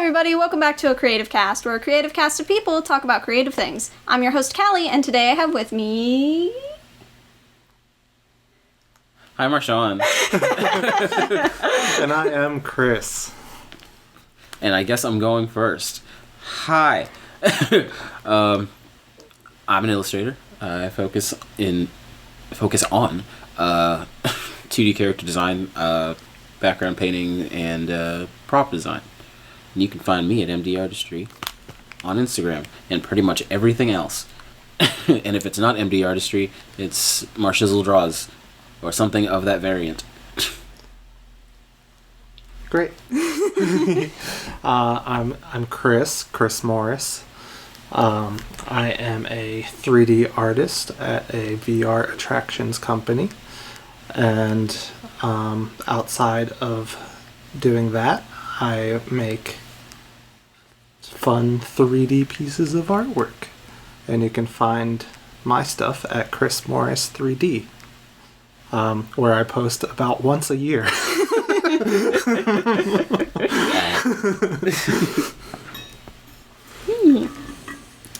everybody, welcome back to a Creative Cast, where a creative cast of people talk about creative things. I'm your host, Cali, and today I have with me... Hi, Marshaun. And I am Chris. And I guess I'm going first. Hi. I'm an illustrator. I focus on 2D character design, background painting, and prop design. And you can find me at MD Artistry on Instagram and pretty much everything else. And if it's not MD Artistry, it's Marshizzle Draws or something of that variant. Great. I'm Chris Morris. I am a 3D artist at a VR attractions company. And outside of doing that, I make fun 3D pieces of artwork. And you can find my stuff at Chris Morris 3D, where I post about once a year.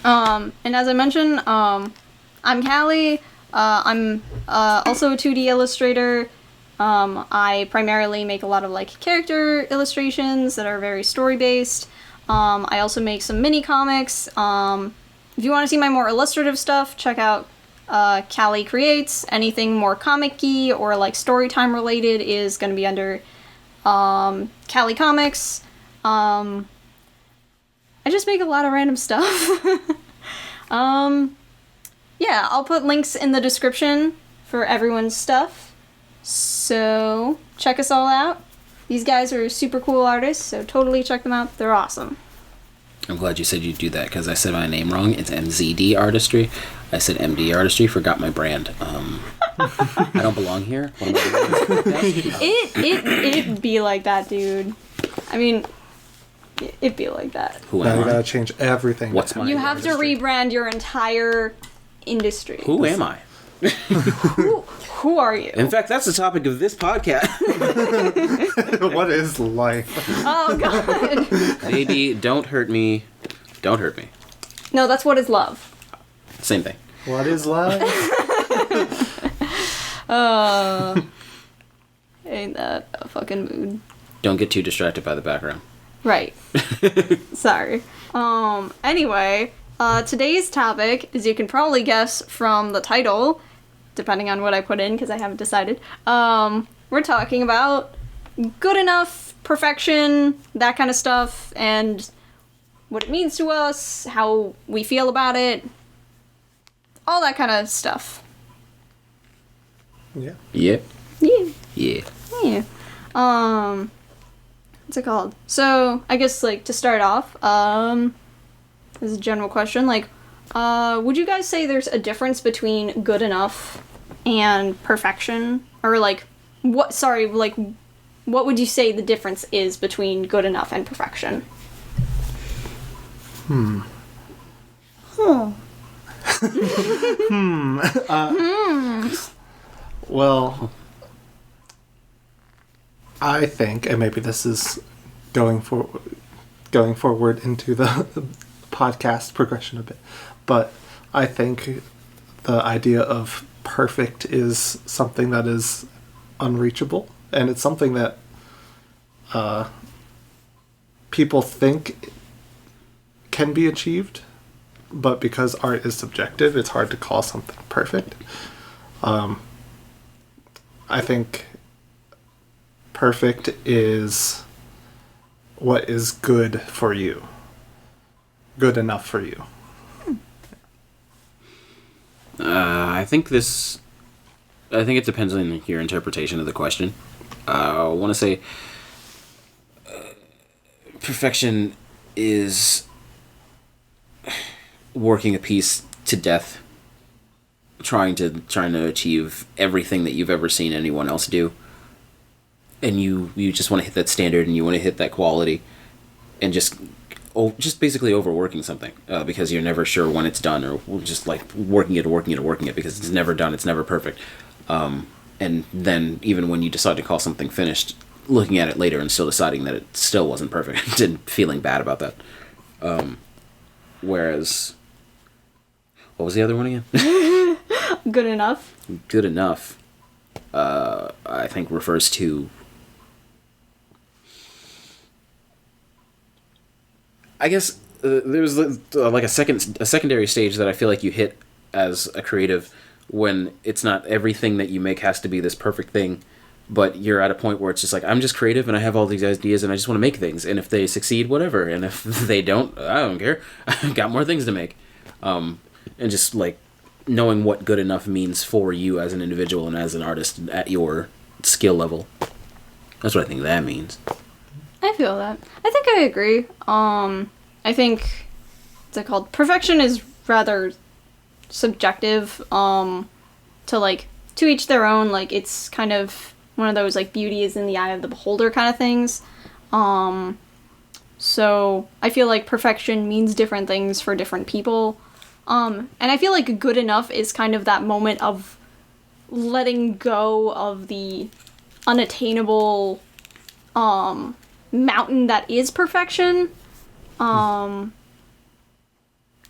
And as I mentioned, I'm Cali. I'm also a 2D illustrator. I primarily make a lot of character illustrations that are very story-based. I also make some mini comics. If you want to see my more illustrative stuff, check out Cali Creates. Anything more comic-y or storytime related is going to be under Cali Comics. I just make a lot of random stuff. Yeah, I'll put links in the description for everyone's stuff. So, check us all out. These guys are super cool artists, so totally check them out. They're awesome. I'm glad you said you'd do that, because I said my name wrong. It's MZD Artistry. I said MD Artistry, forgot my brand. I don't belong here. What am I doing? It be like that, dude. I mean, it be like that. Who Now am you I? gotta change everything. What's my You have to rebrand your entire industry. Who am I? Who are you? In fact, that's the topic of this podcast. What is life? Oh, God. Baby, don't hurt me. Don't hurt me. No, that's what is love. Same thing. What is life? Ain't that a fucking mood? Don't get too distracted by the background. Right. Sorry. Anyway, today's topic, as you can probably guess from the title, depending on what I put in, because I haven't decided, we're talking about good enough, perfection, that kind of stuff, and what it means to us, how we feel about it, all that kind of stuff. Yeah. Yep. Yeah. Yeah. Yeah. What's it called? So, I guess, to start off, this is a general question, would you guys say there's a difference between good enough and perfection? Or, what would you say the difference is between good enough and perfection? Well, I think, and maybe this is going forward into the podcast progression a bit, but I think the idea of perfect is something that is unreachable, and it's something that people think can be achieved, but because art is subjective, it's hard to call something perfect. I think perfect is what is good for you. Good enough for you. I think it depends on your interpretation of the question. I want to say perfection is working a piece to death, trying to achieve everything that you've ever seen anyone else do, and you just want to hit that standard, and you want to hit that quality, and just basically overworking something because you're never sure when it's done, or just working it because it's never done, it's never perfect, and then even when you decide to call something finished, looking at it later and still deciding that it still wasn't perfect and feeling bad about that. Whereas, what was the other one again? Good enough. Good enough, I think refers to, I guess, there's like a secondary stage that I feel like you hit as a creative when it's not everything that you make has to be this perfect thing, but you're at a point where it's just like, I'm just creative and I have all these ideas and I just want to make things, and if they succeed, whatever, and if they don't, I don't care. I've got more things to make. And just like knowing what good enough means for you as an individual and as an artist at your skill level. That's what I think that means. I feel that. I think I agree. I think, what's it called? Perfection is rather subjective, to each their own. Like, it's kind of one of those, like, beauty is in the eye of the beholder kind of things. So I feel like perfection means different things for different people. And I feel like good enough is kind of that moment of letting go of the unattainable, mountain that is perfection. And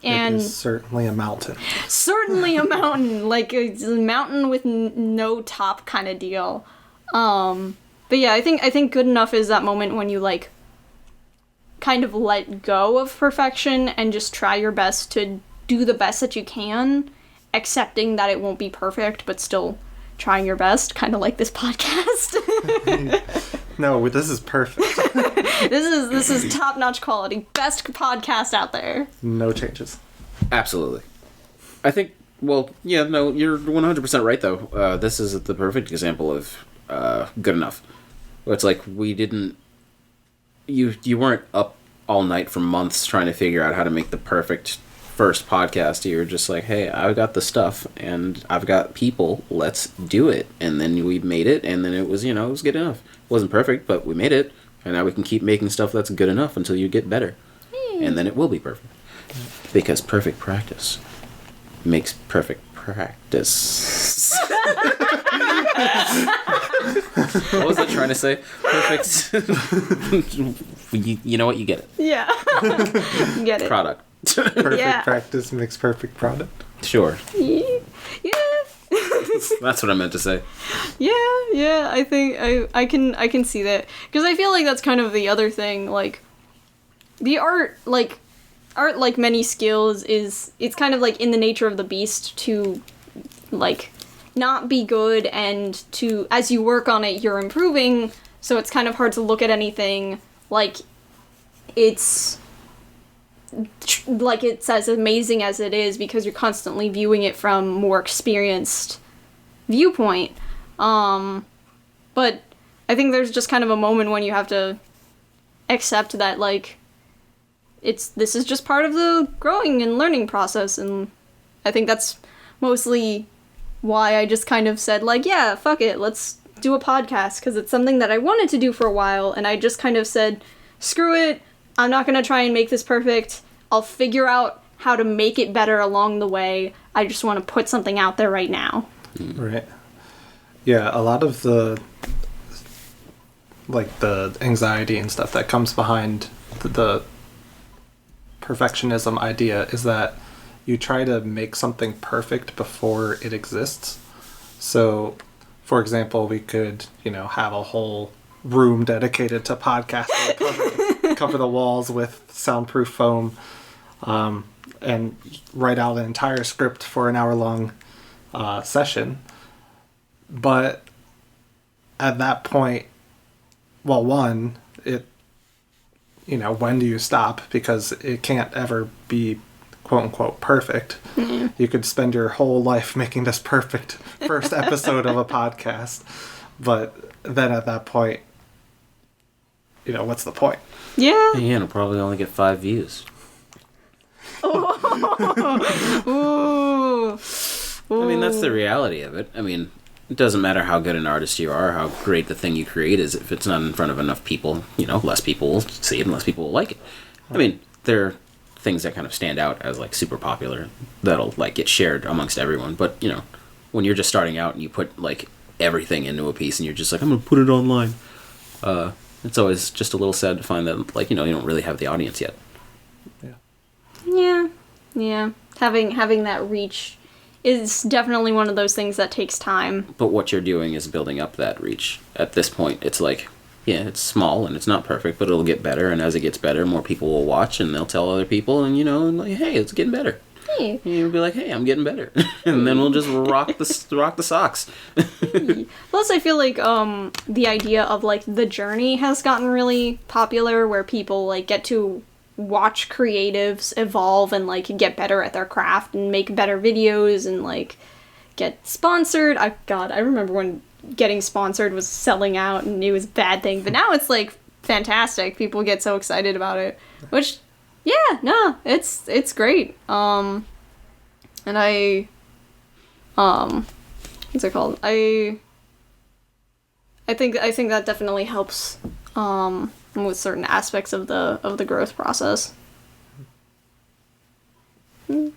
it is certainly a mountain. Certainly a mountain, like a mountain with no top kind of deal. But yeah, I think good enough is that moment when you like kind of let go of perfection and just try your best to do the best that you can, accepting that it won't be perfect, but still trying your best, kind of like this podcast. No, this is perfect. This is top-notch quality. Best podcast out there. No changes. Absolutely. I think, well, yeah, no, you're 100% right, though. This is the perfect example of good enough. Where it's like, we didn't... You weren't up all night for months trying to figure out how to make the perfect first podcast. You were just like, hey, I've got the stuff, and I've got people, let's do it. And then we made it, and then it was, it was good enough. It wasn't perfect, but we made it, and now we can keep making stuff that's good enough until you get better. And then it will be perfect. Because perfect practice makes perfect practice. What was I trying to say? Perfect. You know what? You get it. Yeah. Get it. Product. Perfect practice makes perfect product. Sure. Yeah. That's what I meant to say. Yeah. I think I can see that, because I feel like that's kind of the other thing. Like, the art like many skills it's kind of like in the nature of the beast to like not be good, and to, as you work on it, you're improving. So it's kind of hard to look at anything like it's as amazing as it is, because you're constantly viewing it from more experienced viewpoint. But I think there's just kind of a moment when you have to accept that, like, this is just part of the growing and learning process, and I think that's mostly why I just kind of said, like, yeah, fuck it, let's do a podcast, because it's something that I wanted to do for a while, and I just kind of said, screw it, I'm not gonna try and make this perfect, I'll figure out how to make it better along the way, I just want to put something out there right now. Right. Yeah, a lot of the anxiety and stuff that comes behind the perfectionism idea is that you try to make something perfect before it exists. So, for example, we could, have a whole room dedicated to podcasting, cover the walls with soundproof foam, and write out an entire script for an hour-long session. But at that point, well, one, when do you stop? Because it can't ever be quote-unquote perfect. Mm. You could spend your whole life making this perfect first episode of a podcast, but then at that point, what's the point? Yeah. Yeah, it'll probably only get 5 views. Ooh. I mean, that's the reality of it. I mean, it doesn't matter how good an artist you are, how great the thing you create is, if it's not in front of enough people, less people will see it and less people will like it. I mean, there are things that kind of stand out as, like, super popular that'll, like, get shared amongst everyone. But, when you're just starting out and you put, like, everything into a piece and you're just like, I'm going to put it online. It's always just a little sad to find that, like, you don't really have the audience yet. Yeah. Having that reach is definitely one of those things that takes time. But what you're doing is building up that reach. At this point, it's like, yeah, it's small and it's not perfect, but it'll get better. And as it gets better, more people will watch and they'll tell other people, and and like, hey, it's getting better. Hey. And you'll be like, hey, I'm getting better, and then we'll just rock the socks. Plus, I feel like the idea of like the journey has gotten really popular, where people like get to watch creatives evolve and like get better at their craft and make better videos and like get sponsored. I remember when getting sponsored was selling out and it was a bad thing, but now it's like fantastic. People get so excited about it, which it's great. And I what's it called? I think that definitely helps with certain aspects of the growth process. I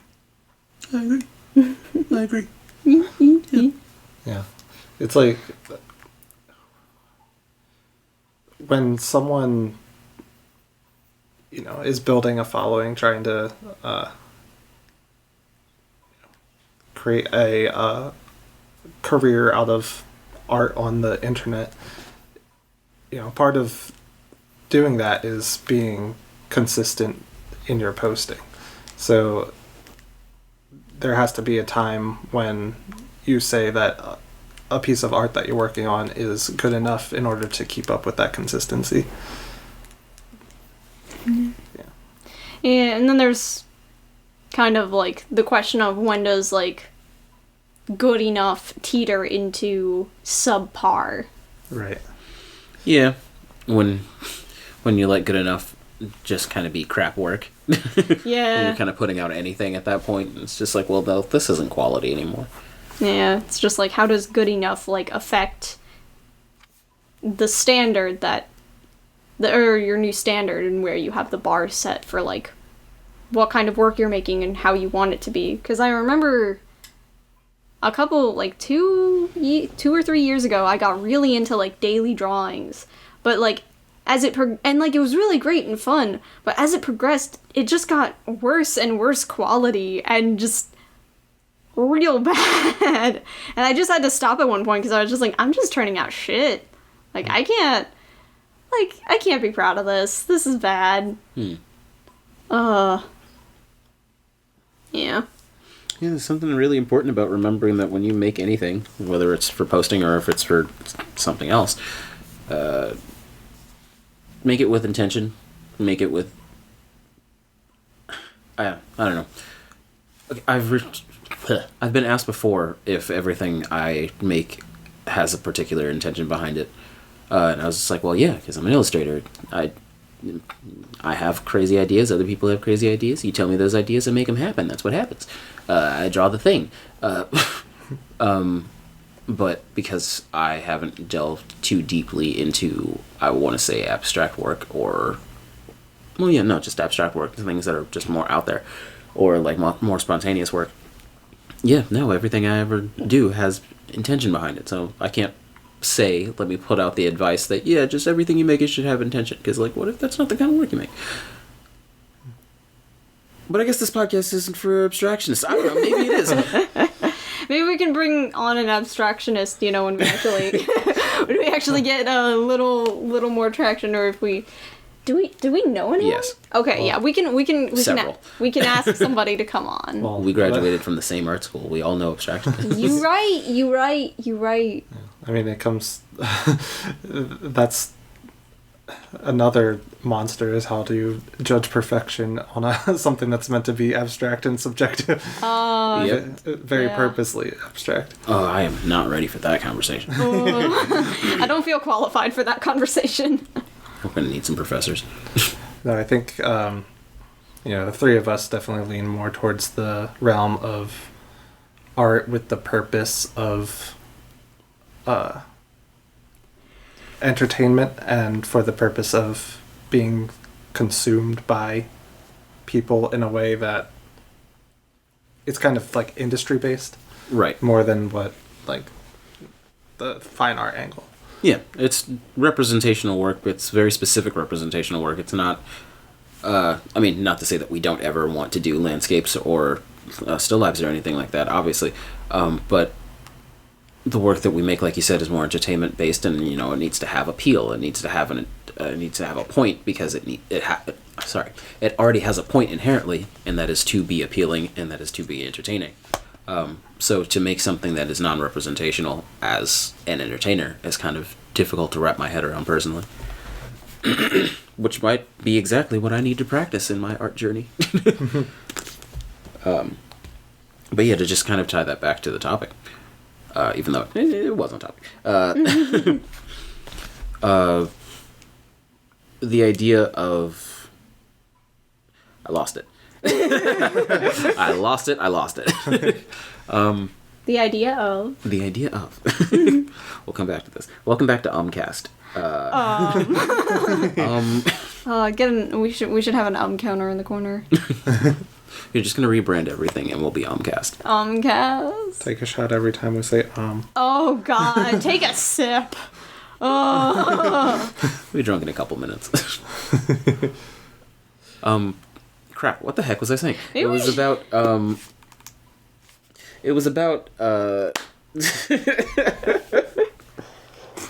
agree. Yeah. It's like when someone, is building a following, trying to create a career out of art on the internet, part of doing that is being consistent in your posting. So there has to be a time when you say that a piece of art that you're working on is good enough in order to keep up with that consistency. Mm-hmm. Yeah, and then there's kind of like the question of when does like good enough teeter into subpar. Right. Yeah. When you let good enough just kind of be crap work. Yeah. And you're kind of putting out anything at that point. It's just like, well, this isn't quality anymore. Yeah, it's just like, how does good enough like affect the standard or your new standard, and where you have the bar set for like what kind of work you're making and how you want it to be? Because I remember a couple, like 2 or 3 years ago, I got really into like daily drawings, but like as it and like it was really great and fun, but as it progressed, it just got worse and worse quality and just real bad. And I just had to stop at one point because I was just like, I'm just turning out shit. Like I can't be proud of this. This is bad. Yeah. Yeah, there's something really important about remembering that when you make anything, whether it's for posting or if it's for something else, make it with intention. Make it with... I don't know. I've been asked before if everything I make has a particular intention behind it. And I was just like, well, yeah, because I'm an illustrator. I have crazy ideas. Other people have crazy ideas. You tell me those ideas and make them happen. That's what happens. I draw the thing. But because I haven't delved too deeply into, I want to say, abstract work or... Well, yeah, no, just abstract work. Things that are just more out there. Or, like, more spontaneous work. Yeah, no, everything I ever do has intention behind it. So I can't say, let me put out the advice that, yeah, just everything you make, it should have intention. Because, like, what if that's not the kind of work you make? But I guess this podcast isn't for abstractionists. I don't know, maybe it is. Maybe we can bring on an abstractionist, when we actually get a little more traction, or if we... Do we know anyone? Yes. Okay, well, yeah, we can several. We can ask somebody to come on. Well, we graduated from the same art school. We all know abstraction. You right. Yeah. I mean, it comes... that's another monster, is how do you judge perfection on something that's meant to be abstract and subjective. Very purposely abstract. Oh, I am not ready for that conversation. I don't feel qualified for that conversation. We're going to need some professors. No, I think, the three of us definitely lean more towards the realm of art with the purpose of entertainment and for the purpose of being consumed by people in a way that it's kind of like industry based. Right. More than what, like, the fine art angle. Yeah, it's representational work, but it's very specific representational work. It's not, I mean, not to say that we don't ever want to do landscapes or still lifes or anything like that, obviously, but the work that we make, like you said, is more entertainment based, and it needs to have appeal. It needs to have a point because it already has a point inherently, and that is to be appealing, and that is to be entertaining. So to make something that is non-representational as an entertainer is kind of difficult to wrap my head around personally. Which might be exactly what I need to practice in my art journey. But yeah, to just kind of tie that back to the topic, even though it wasn't a topic. The idea of... I lost it. I lost it. The idea of. We'll come back to this. Welcome back to Umcast. We should have an counter in the corner. You're just gonna rebrand everything, and we'll be Umcast. Umcast. Take a shot every time we say Oh God! Take a sip. Oh. We'll be drunk in a couple minutes. Crap. What the heck was I saying? It was about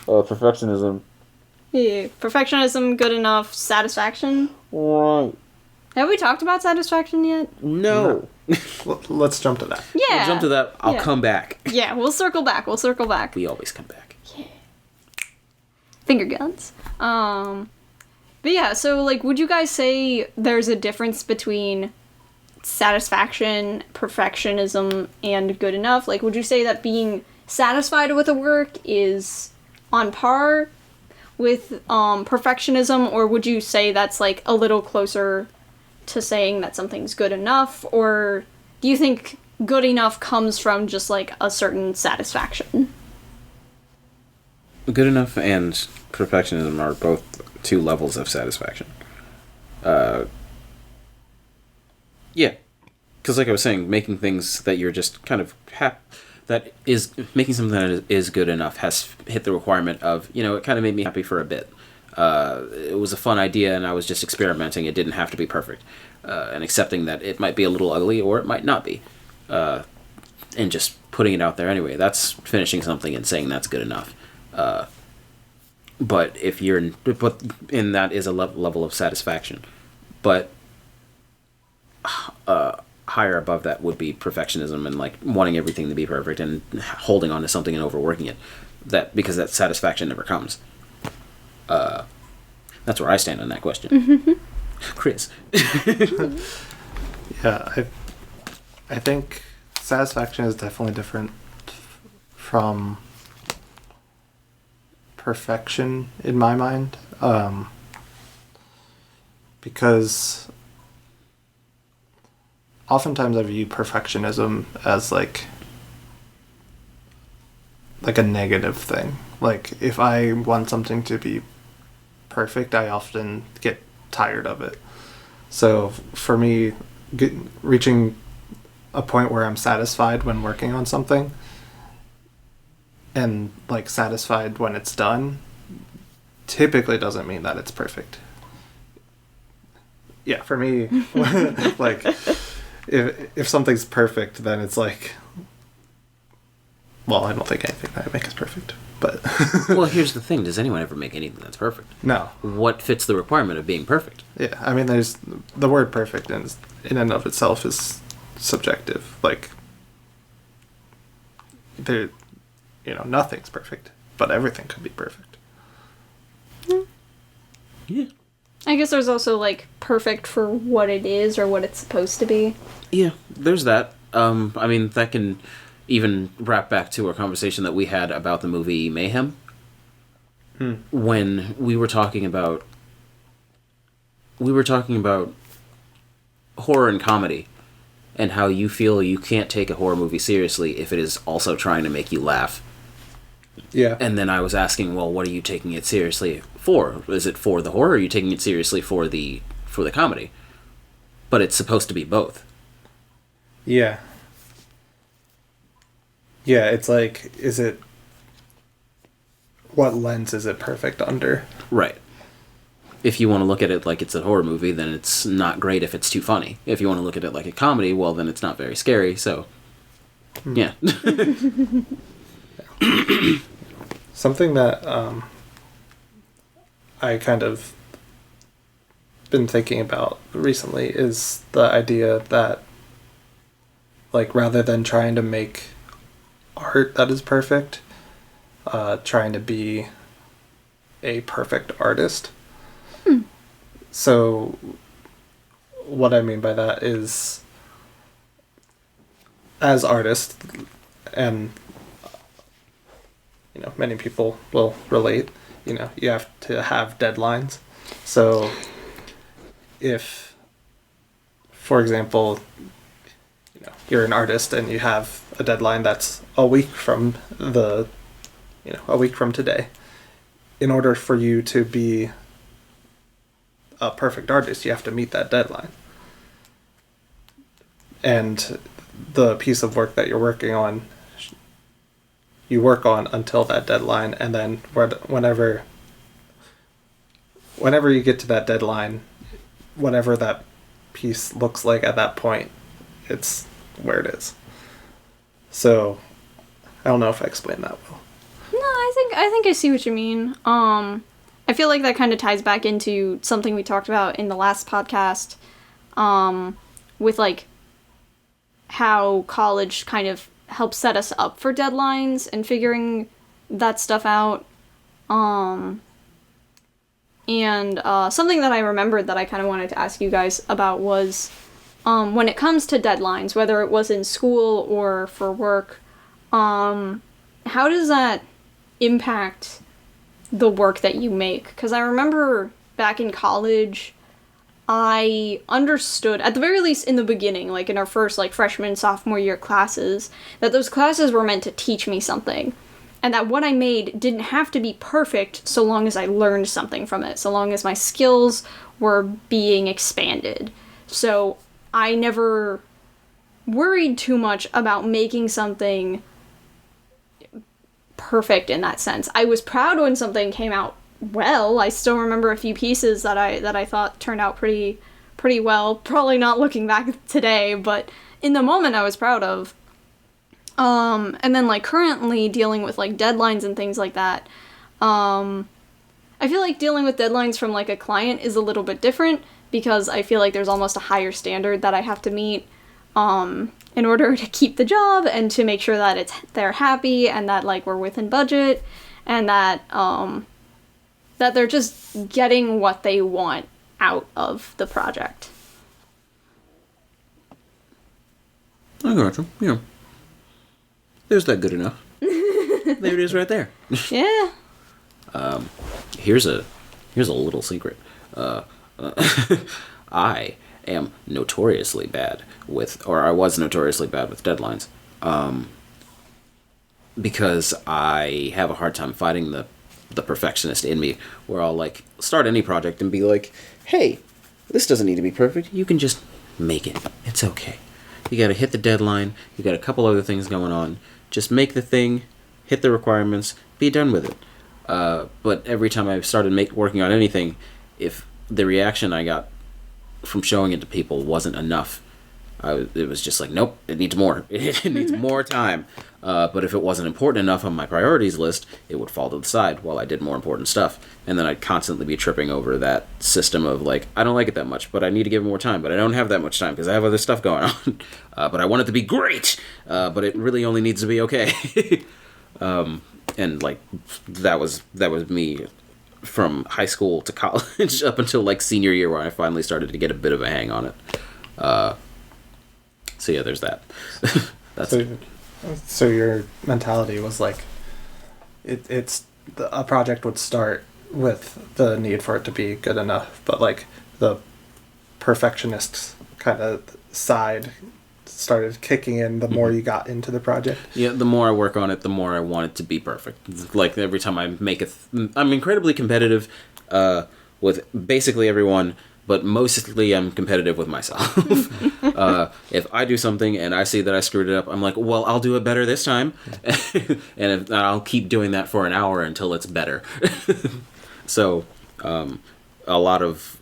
perfectionism. Yeah, perfectionism, good enough, satisfaction. Right. Have we talked about satisfaction yet? No. Let's jump to that. Yeah. We'll jump to that. I'll Yeah. come back. Yeah, we'll circle back. We always come back. Yeah. Finger guns. But yeah, so, like, would you guys say there's a difference between satisfaction, perfectionism, and good enough? Like, would you say that being satisfied with a work is on par with perfectionism, or would you say that's, like, a little closer to saying that something's good enough, or do you think good enough comes from just, like, a certain satisfaction? Good enough and perfectionism are both two levels of satisfaction. Yeah. Because like I was saying, making things that you're just kind of making something that is good enough has hit the requirement of, it kind of made me happy for a bit. It was a fun idea and I was just experimenting. It didn't have to be perfect. And accepting that it might be a little ugly or it might not be. And just putting it out there anyway. That's finishing something and saying that's good enough. But that is a level of satisfaction. But higher above that would be perfectionism and like wanting everything to be perfect and holding on to something and overworking it. Because that satisfaction never comes. That's where I stand on that question. Mm-hmm. Chris. Yeah, I think satisfaction is definitely different from perfection in my mind, because oftentimes I view perfectionism as like a negative thing. Like if I want something to be perfect, I often get tired of it. So for me, reaching a point where I'm satisfied when working on something and like satisfied when it's done typically doesn't mean that it's perfect. Yeah, for me, like if something's perfect, then it's like, well, I don't think anything that I make is perfect, but Well, here's the thing. Does anyone ever make anything that's perfect? no. What fits the requirement of being perfect? Yeah, I mean, there's the word perfect in and of itself is subjective. Like, there, nothing's perfect, but everything could be perfect. Yeah. I guess there's also, like, perfect for what it is or what it's supposed to be. Yeah, there's that. I mean, that can even wrap back to our conversation that we had about the movie Mayhem. When we were talking about horror and comedy and how you feel you can't take a horror movie seriously if it is also trying to make you laugh. Yeah. And then I was asking, well, what are you taking it seriously for? Is it for the horror or are you taking it seriously for the comedy? But it's supposed to be both. Yeah. Yeah, it's like, is it what lens is it perfect under? Right. If you want to look at it like it's a horror movie, then it's not great if it's too funny. If you want to look at it like a comedy, well, then it's not very scary, so... Yeah. Something that I kind of been thinking about recently is the idea that, like, rather than trying to make art that is perfect, trying to be a perfect artist. So what I mean by that is, as artists, and many people will relate, you have to have deadlines. So if, for example, you're an artist and you have a deadline that's a week from today, in order for you to be a perfect artist, you have to meet that deadline. And the piece of work that you're working on, you work on until that deadline, and then whenever you get to that deadline, whatever that piece looks like at that point, it's where it is. So I don't know if I explained that well. No, I think I see what you mean. I feel like that kind of ties back into something we talked about in the last podcast, with like how college kind of helps set us up for deadlines and figuring that stuff out. And something that I remembered that I kind of wanted to ask you guys about was, when it comes to deadlines, whether it was in school or for work, how does that impact the work that you make? Because I remember back in college, I understood, at the very least in the beginning, like in our first like freshman, sophomore year classes, that those classes were meant to teach me something. And that what I made didn't have to be perfect so long as I learned something from it, so long as my skills were being expanded. So I never worried too much about making something perfect in that sense. I was proud when something came out well. I still remember a few pieces that I thought turned out pretty well. Probably not looking back today, but in the moment I was proud of. And then like currently dealing with like deadlines and things like that. I feel like dealing with deadlines from like a client is a little bit different, because I feel like there's almost a higher standard that I have to meet in order to keep the job and to make sure that they're happy and that like we're within budget and that that they're just getting what they want out of the project. I gotcha. Yeah. There's that good enough. There it is right there. Yeah. Here's a little secret. I am notoriously bad with, or I was notoriously bad with deadlines. Because I have a hard time fighting the perfectionist in me, where I'll like start any project and be like, hey, this doesn't need to be perfect. You can just make it. It's okay. You gotta hit the deadline. You got a couple other things going on. Just make the thing, hit the requirements, be done with it. But every time I started working on anything, if the reaction I got from showing it to people wasn't enough, it was just like, nope, it needs more. It needs more time. But if it wasn't important enough on my priorities list, it would fall to the side while I did more important stuff. And then I'd constantly be tripping over that system of like, I don't like it that much, but I need to give it more time. But I don't have that much time because I have other stuff going on. But I want it to be great. But it really only needs to be okay. And like, that was me from high school to college up until like senior year, where I finally started to get a bit of a hang on it. So yeah, there's that. That's so your mentality was like, a project would start with the need for it to be good enough, but like the perfectionist kind of side started kicking in the more you got into the project. Yeah, the more I work on it, the more I want it to be perfect. Like every time I make I'm incredibly competitive with basically everyone, but mostly I'm competitive with myself. If I do something and I see that I screwed it up, I'm like, well, I'll do it better this time. And I'll keep doing that for an hour until it's better. So a lot of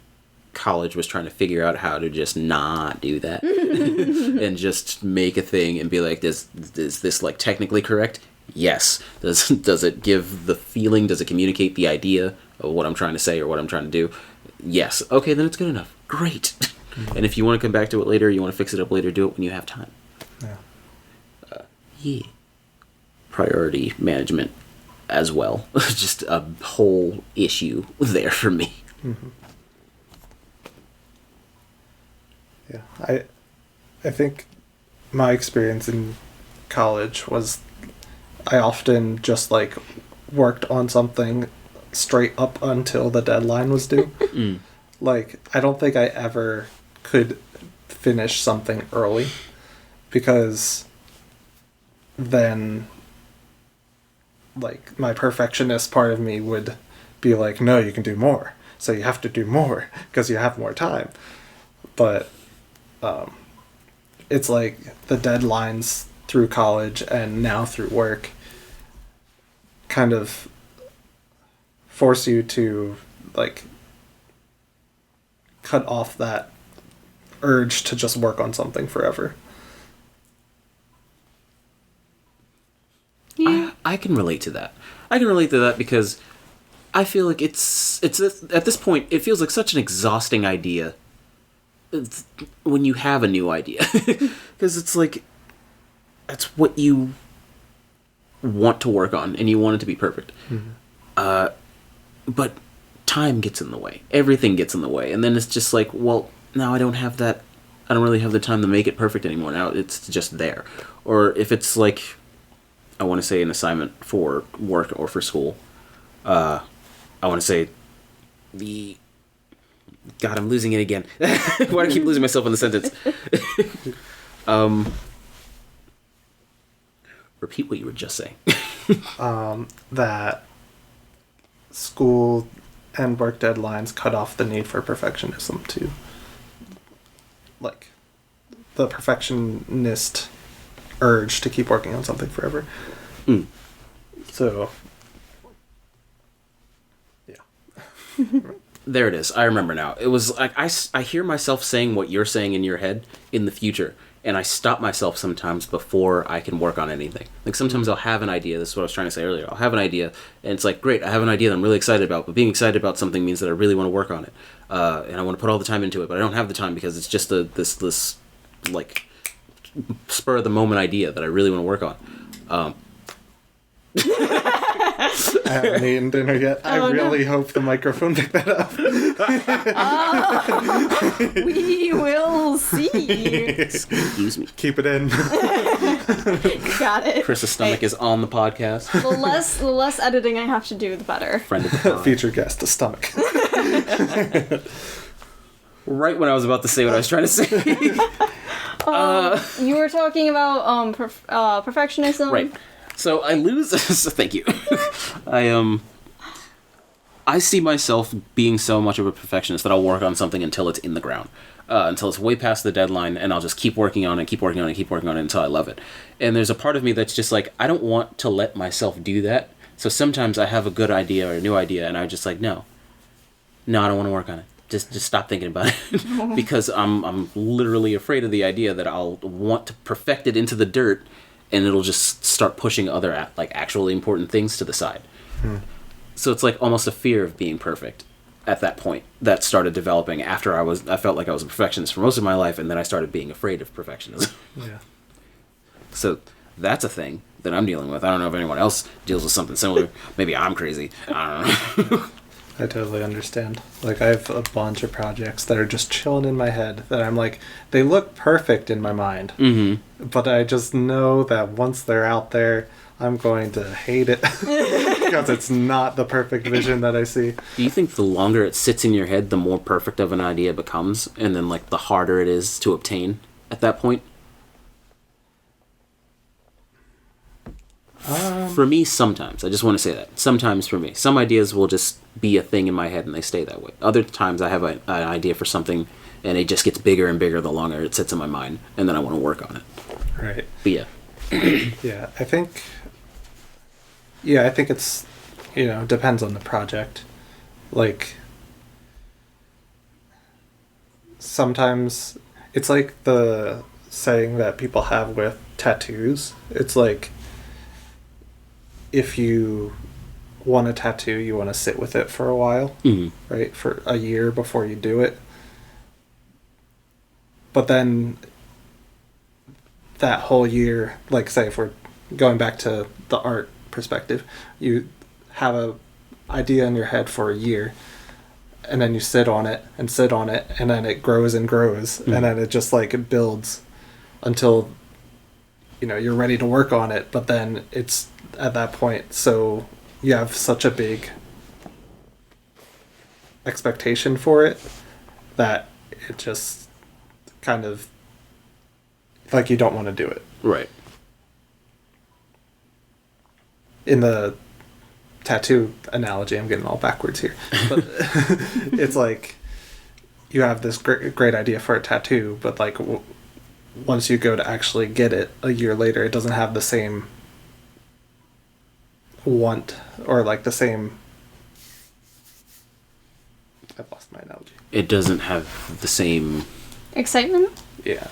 college was trying to figure out how to just not do that and just make a thing and be like, is this like technically correct? Yes. Does it give the feeling? Does it communicate the idea of what I'm trying to say or what I'm trying to do? Yes. Okay, then it's good enough. Great. And if you want to come back to it later, you want to fix it up later, do it when you have time. Yeah. Priority management as well. Just a whole issue there for me. Mm-hmm. Yeah, I think my experience in college was I often just like worked on something straight up until the deadline was due. Like, I don't think I ever could finish something early because then like my perfectionist part of me would be like, no, you can do more. So you have to do more because you have more time. But it's like the deadlines through college and now through work kind of force you to like cut off that urge to just work on something forever. Yeah. I can relate to that. I can relate to that because I feel like it's at this point it feels like such an exhausting idea when you have a new idea because it's like that's what you want to work on and you want it to be perfect. But time gets in the way. Everything gets in the way, and then it's just like, well, now I don't have that. I don't really have the time to make it perfect anymore. Now it's just there. Or if it's like, I want to say an assignment for work or for school. I want to say God, I'm losing it again. Why do I keep losing myself in the sentence? Repeat what you were just saying. That school and work deadlines cut off the need for perfectionism too. Like, the perfectionist urge to keep working on something forever. So, yeah. There it is. I remember now. It was like I hear myself saying what you're saying in your head in the future, and I stop myself sometimes before I can work on anything. Like sometimes I'll have an idea. This is what I was trying to say earlier. I'll have an idea, and it's like, great, I have an idea that I'm really excited about, but being excited about something means that I really want to work on it. And I want to put all the time into it, but I don't have the time because it's just this like spur of the moment idea that I really want to work on. I haven't eaten dinner yet. I really hope the microphone picked that up. We will see. Excuse me. Keep it in. Got it. Chris's stomach is on the podcast. The less editing I have to do, the better. Friend of the pod. Featured guest, the stomach. Right when I was about to say what I was trying to say. You were talking about perfectionism. Right. So I lose. Thank you. I see myself being so much of a perfectionist that I'll work on something until it's in the ground, until it's way past the deadline, and I'll just keep working on it, keep working on it, keep working on it until I love it. And there's a part of me that's just like, I don't want to let myself do that. So sometimes I have a good idea or a new idea, and I'm just like, no, I don't want to work on it. Just stop thinking about it, because I'm literally afraid of the idea that I'll want to perfect it into the dirt. And it'll just start pushing other like actually important things to the side. So it's like almost a fear of being perfect at that point that started developing after I felt like I was a perfectionist for most of my life, and then I started being afraid of perfectionism. Yeah. So that's a thing that I'm dealing with. I don't know if anyone else deals with something similar. Maybe I'm crazy. I don't know. I totally understand. Like, I have a bunch of projects that are just chilling in my head that I'm like, they look perfect in my mind. Mm-hmm. But I just know that once they're out there, I'm going to hate it because it's not the perfect vision that I see. Do you think the longer it sits in your head, the more perfect of an idea becomes, and then like the harder it is to obtain at that point? For me, sometimes. I just want to say that. Sometimes for me. Some ideas will just be a thing in my head and they stay that way. Other times I have an idea for something and it just gets bigger and bigger the longer it sits in my mind, and then I want to work on it. Right. But yeah. Yeah, I think it's, depends on the project. Like, sometimes it's like the saying that people have with tattoos. It's like, if you want a tattoo, you want to sit with it for a while, right? For a year before you do it. But then that whole year, like, say if we're going back to the art perspective, you have a idea in your head for a year, and then you sit on it, and then it grows and grows, and then it just, like, it builds until, you're ready to work on it, but then it's at that point, so you have such a big expectation for it that it just kind of, like, you don't want to do it. Right. In the tattoo analogy, I'm getting all backwards here, but it's like you have this great idea for a tattoo, but like once you go to actually get it a year later, it doesn't have the same want, or like the same, I've lost my analogy. It doesn't have the same excitement? Yeah.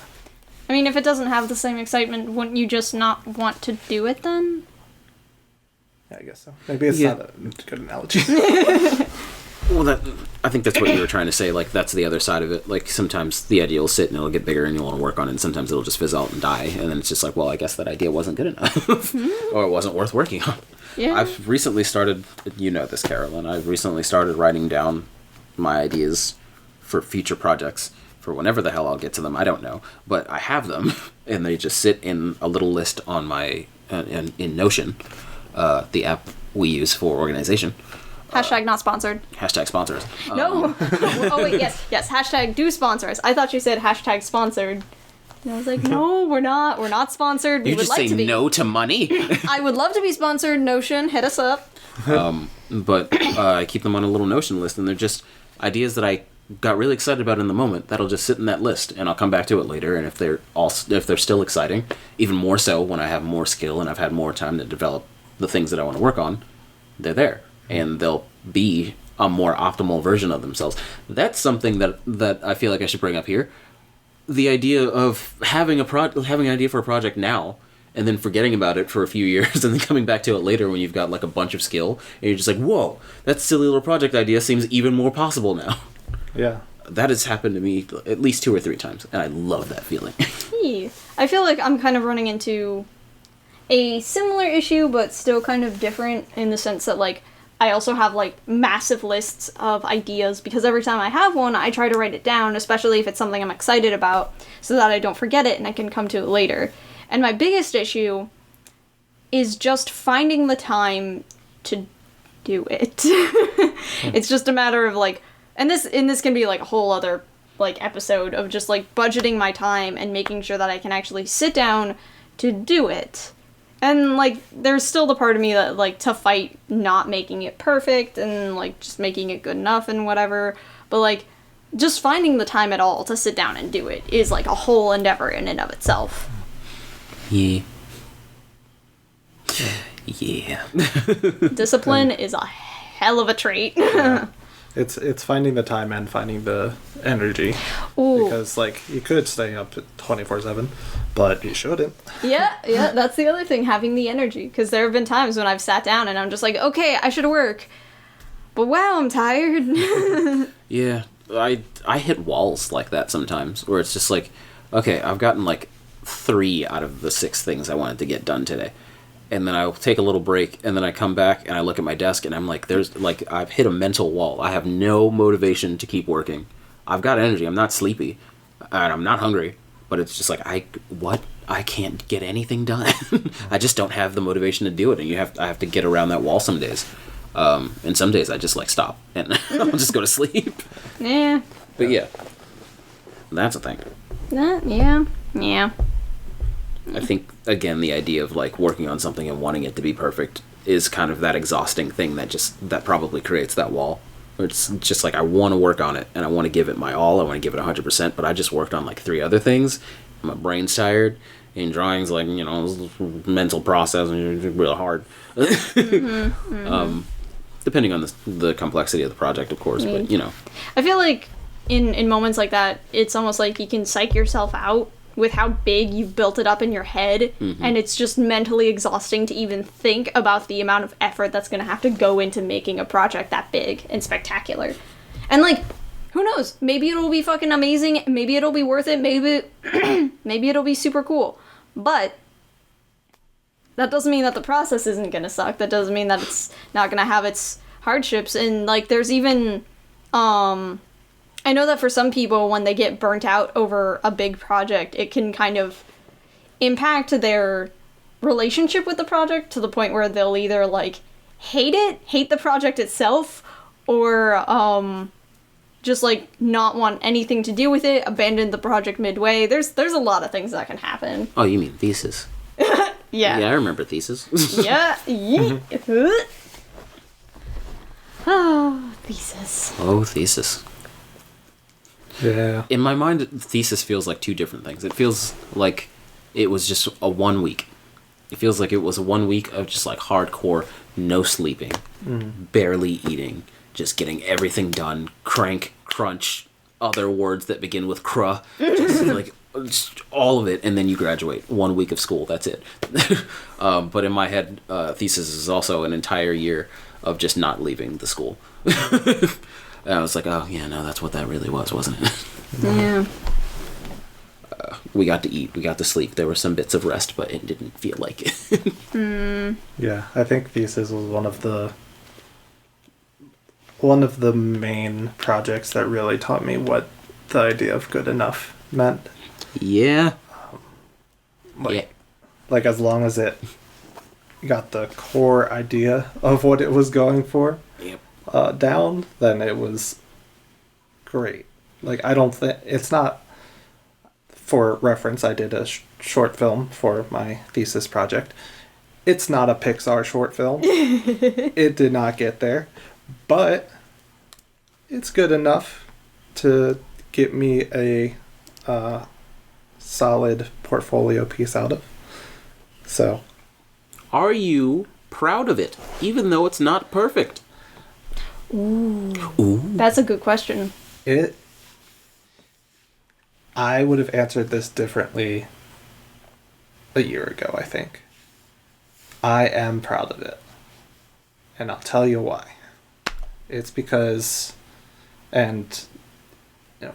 I mean, if it doesn't have the same excitement, wouldn't you just not want to do it then? Yeah, I guess so. Maybe it's not a good analogy. Well, I think that's what you were trying to say. Like, that's the other side of it. Like, sometimes the idea will sit and it'll get bigger and you'll want to work on it, and sometimes it'll just fizzle out and die, and then it's just like, well, I guess that idea wasn't good enough. Or it wasn't worth working on. Yeah. I've recently started, this, Carolyn, I've recently started writing down my ideas for future projects. For whenever the hell I'll get to them, I don't know. But I have them, and they just sit in a little list on my, in Notion, the app we use for organization. Hashtag not sponsored. Hashtag sponsors. No. Oh, wait, yes. Hashtag do sponsor us. I thought you said hashtag sponsored. And I was like, no, we're not. We're not sponsored. We You would just like say to be. no to money. I would love to be sponsored. Notion, hit us up. But I keep them on a little Notion list, and they're just ideas that I got really excited about in the moment. That'll just sit in that list, and I'll come back to it later. And if they're still exciting, even more so when I have more skill and I've had more time to develop the things that I want to work on, they're there, and they'll be a more optimal version of themselves. That's something that I feel like I should bring up here. The idea of having an idea for a project now, and then forgetting about it for a few years, and then coming back to it later when you've got like a bunch of skill, and you're just like, whoa, that silly little project idea seems even more possible now. Yeah. That has happened to me at least 2 or 3 times, and I love that feeling. I feel like I'm kind of running into a similar issue, but still kind of different in the sense that, like, I also have, like, massive lists of ideas, because every time I have one, I try to write it down, especially if it's something I'm excited about, so that I don't forget it and I can come to it later. And my biggest issue is just finding the time to do it. It's just a matter of, like, and this can be, like, a whole other, like, episode of just, like, budgeting my time and making sure that I can actually sit down to do it. And, like, there's still the part of me that, like, to fight not making it perfect and, like, just making it good enough and whatever. But, like, just finding the time at all to sit down and do it is, like, a whole endeavor in and of itself. Yeah. Yeah. Discipline is a hell of a trait. Yeah. It's finding the time and finding the energy. Ooh. Because, like, you could stay up 24/7, but you shouldn't. Yeah, that's the other thing, having the energy. Because there have been times when I've sat down and I'm just like, okay, I should work. But wow, I'm tired. Yeah, I hit walls like that sometimes, where it's just like, okay, I've gotten like 3 out of the 6 things I wanted to get done today. And then I'll take a little break, and then I come back, and I look at my desk, and I'm like, I've hit a mental wall. I have no motivation to keep working. I've got energy. I'm not sleepy, and I'm not hungry, but it's just like, I can't get anything done. I just don't have the motivation to do it, and I have to get around that wall some days. And some days I just, like, stop, and I'll just go to sleep. Yeah. But yeah, that's a thing. Yeah. I think, again, the idea of like working on something and wanting it to be perfect is kind of that exhausting thing that probably creates that wall. It's just like, I want to work on it and I want to give it my all. I want to give it 100%, but I just worked on like 3 other things. My brain's tired. And drawing's like, mental process and it's real hard. Depending on the complexity of the project, of course, but I feel like in moments like that, it's almost like you can psych yourself out with how big you've built it up in your head, and it's just mentally exhausting to even think about the amount of effort that's going to have to go into making a project that big and spectacular. And like, who knows? Maybe it'll be fucking amazing. Maybe it'll be worth it. Maybe it'll be super cool. But that doesn't mean that the process isn't going to suck. That doesn't mean that it's not going to have its hardships. And like, there's even, I know that for some people, when they get burnt out over a big project, it can kind of impact their relationship with the project to the point where they'll either like hate the project itself, or just like not want anything to do with it, abandon the project midway. There's a lot of things that can happen. Oh, you mean thesis? Yeah. Yeah, I remember thesis. Yeah. Oh, thesis. Oh, thesis. Yeah. In my mind, thesis feels like 2 different things. It feels like it was just a 1 week. It feels like it was a 1 week of just like hardcore, no sleeping, barely eating, just getting everything done, crank, crunch, other words that begin with cruh, just like just all of it, and then you graduate. 1 week of school, that's it. But in my head, thesis is also an entire year of just not leaving the school. And I was like, oh, yeah, no, that's what that really was, wasn't it? Yeah. We got to eat, we got to sleep. There were some bits of rest, but it didn't feel like it. Yeah, I think thesis was one of the main projects that really taught me what the idea of good enough meant. Yeah. Like as long as it got the core idea of what it was going for down, then it was great. Like, I don't think it's not, for reference, I did a short film for my thesis project. It's not a Pixar short film. It did not get there, but it's good enough to get me a solid portfolio piece out of. So, are you proud of it, even though it's not perfect? Ooh. That's a good question. I would have answered this differently a year ago, I think. I am proud of it. And I'll tell you why. It's because, and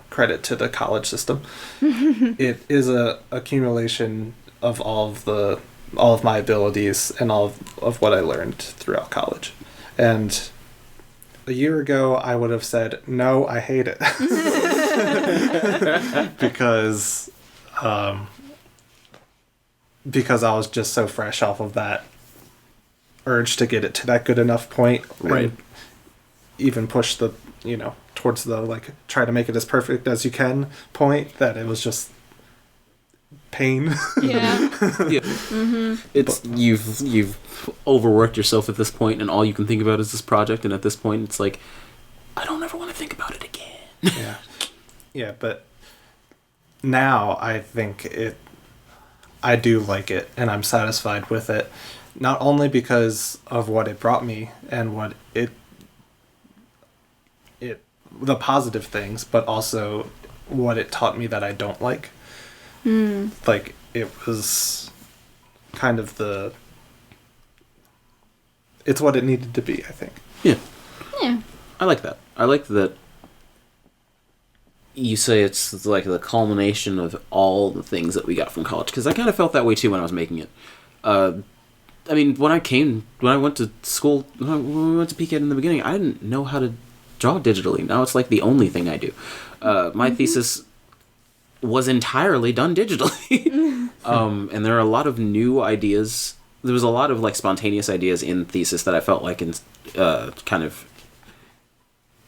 credit to the college system, it is a accumulation of all of my abilities and all of what I learned throughout college. And a year ago, I would have said, no, I hate it. because I was just so fresh off of that urge to get it to that good enough point. Right. And even push the, towards the, like, try to make it as perfect as you can point, that it was just pain. Yeah. Yeah. Mm-hmm. It's you've overworked yourself at this point, and all you can think about is this project. And at this point, it's like, I don't ever want to think about it again. Yeah, but now I think I do like it, and I'm satisfied with it. Not only because of what it brought me and what the positive things, but also what it taught me that I don't like. Like, it was kind of it's what it needed to be, I think. Yeah. Yeah. I like that. I like that you say it's like the culmination of all the things that we got from college, because I kind of felt that way too when I was making it. I mean, when I went to school, when we went to PCAD in the beginning, I didn't know how to draw digitally. Now it's like the only thing I do. My thesis was entirely done digitally. And there are a lot of new ideas. There was a lot of like spontaneous ideas in thesis that I felt like kind of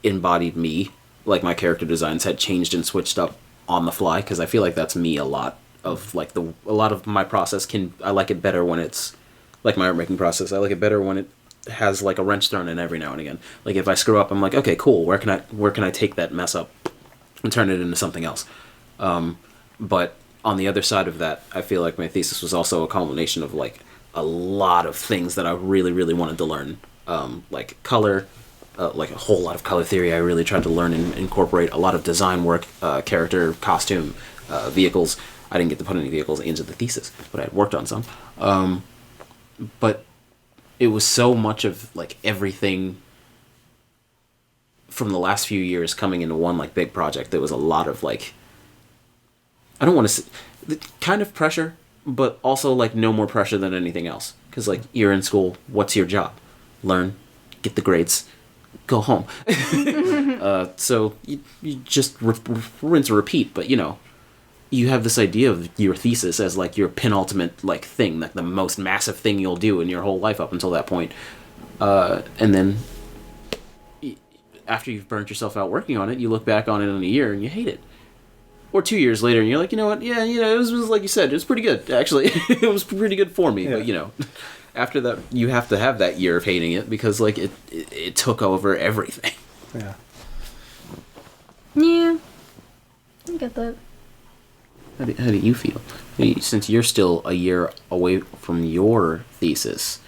embodied me. Like, my character designs had changed and switched up on the fly, because I feel like that's me a lot of like a lot of my process I like it better when it's like my art making process. I like it better when it has like a wrench thrown in every now and again. Like if I screw up, I'm like, okay, cool. Where can I take that mess up and turn it into something else? But on the other side of that, I feel like my thesis was also a culmination of like a lot of things that I really, really wanted to learn. Like color, like a whole lot of color theory. I really tried to learn and incorporate a lot of design work, character, costume, vehicles. I didn't get to put any vehicles into the thesis, but I had worked on some. But it was so much of like everything from the last few years coming into one like big project. There was a lot of like, I don't want to say, kind of pressure, but also like no more pressure than anything else. Because like you're in school, what's your job? Learn, get the grades, go home. So you just rinse and repeat. But you know, you have this idea of your thesis as like your penultimate like thing, like the most massive thing you'll do in your whole life up until that point. And then after you've burnt yourself out working on it, you look back on it in a year and you hate it. Or 2 years later, and you're like, you know what? Yeah, you know, it was like you said, it was pretty good, actually. It was pretty good for me. Yeah. But, you know, after that, you have to have that year of hating it because, like, it took over everything. Yeah. Yeah. I get that. How do you feel? Since you're still a year away from your thesis.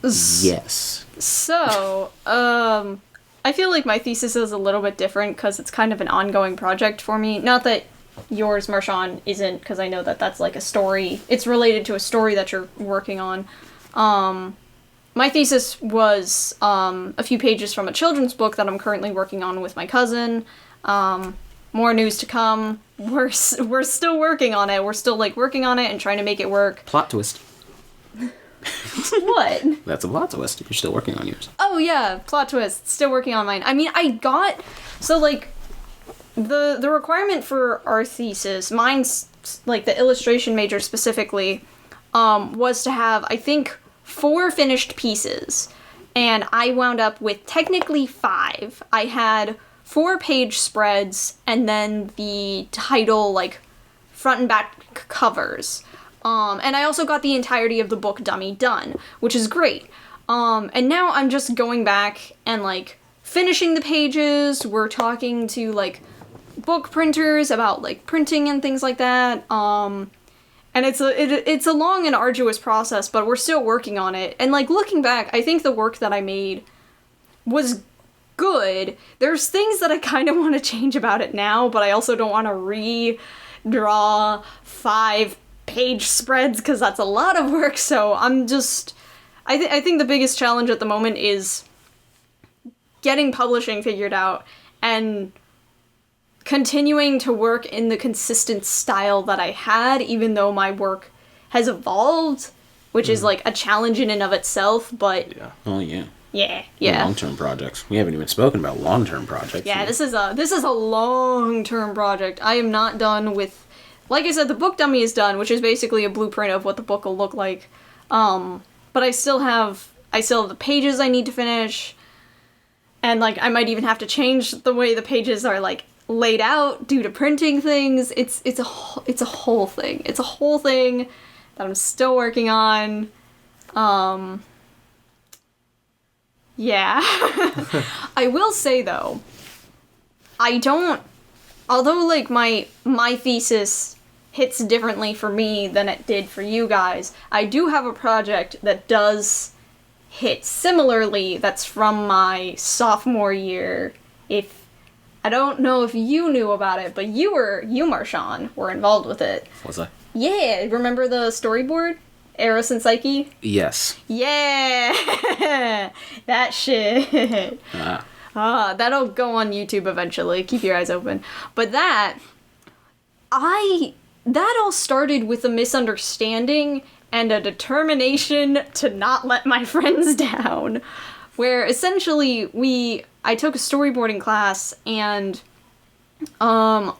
Yes. So, I feel like my thesis is a little bit different because it's kind of an ongoing project for me. Not that yours, Marshaun, isn't, because I know that that's like a story. It's related to a story that you're working on. My thesis was a few pages from a children's book that I'm currently working on with my cousin. More news to come. We're still working on it. We're still like working on it and trying to make it work. Plot twist. What? That's a plot twist. You're still working on yours. Oh yeah, plot twist. Still working on mine. I mean, so like the requirement for our thesis, mine's like the illustration major specifically, was to have I think 4 finished pieces, and I wound up with technically 5. I had 4-page spreads and then the title like front and back covers. And I also got the entirety of the book dummy done, which is great. And now I'm just going back and, like, finishing the pages. We're talking to, like, book printers about, like, printing and things like that. And it's a long and arduous process, but we're still working on it. And, like, looking back, I think the work that I made was good. There's things that I kind of want to change about it now, but I also don't want to redraw 5-page spreads because that's a lot of work. So I'm just, I think the biggest challenge at the moment is getting publishing figured out and continuing to work in the consistent style that I had, even though my work has evolved, which is like a challenge in and of itself. But yeah, oh yeah. Yeah. Long-term projects. We haven't even spoken about long-term projects. Yeah, this is a long-term project. I am not done with, like I said, the book dummy is done, which is basically a blueprint of what the book will look like. But I still have the pages I need to finish, and like I might even have to change the way the pages are like laid out due to printing things. It's a whole thing. It's a whole thing that I'm still working on. Yeah. I will say, though, although, like, my thesis hits differently for me than it did for you guys, I do have a project that does hit similarly that's from my sophomore year. I don't know if you knew about it, but you, Marshaun, were involved with it. Was I? Yeah, remember the storyboard? Eros and Psyche? Yes. Yeah! That shit. That'll go on YouTube eventually. Keep your eyes open. But that all started with a misunderstanding and a determination to not let my friends down. Where essentially I took a storyboarding class and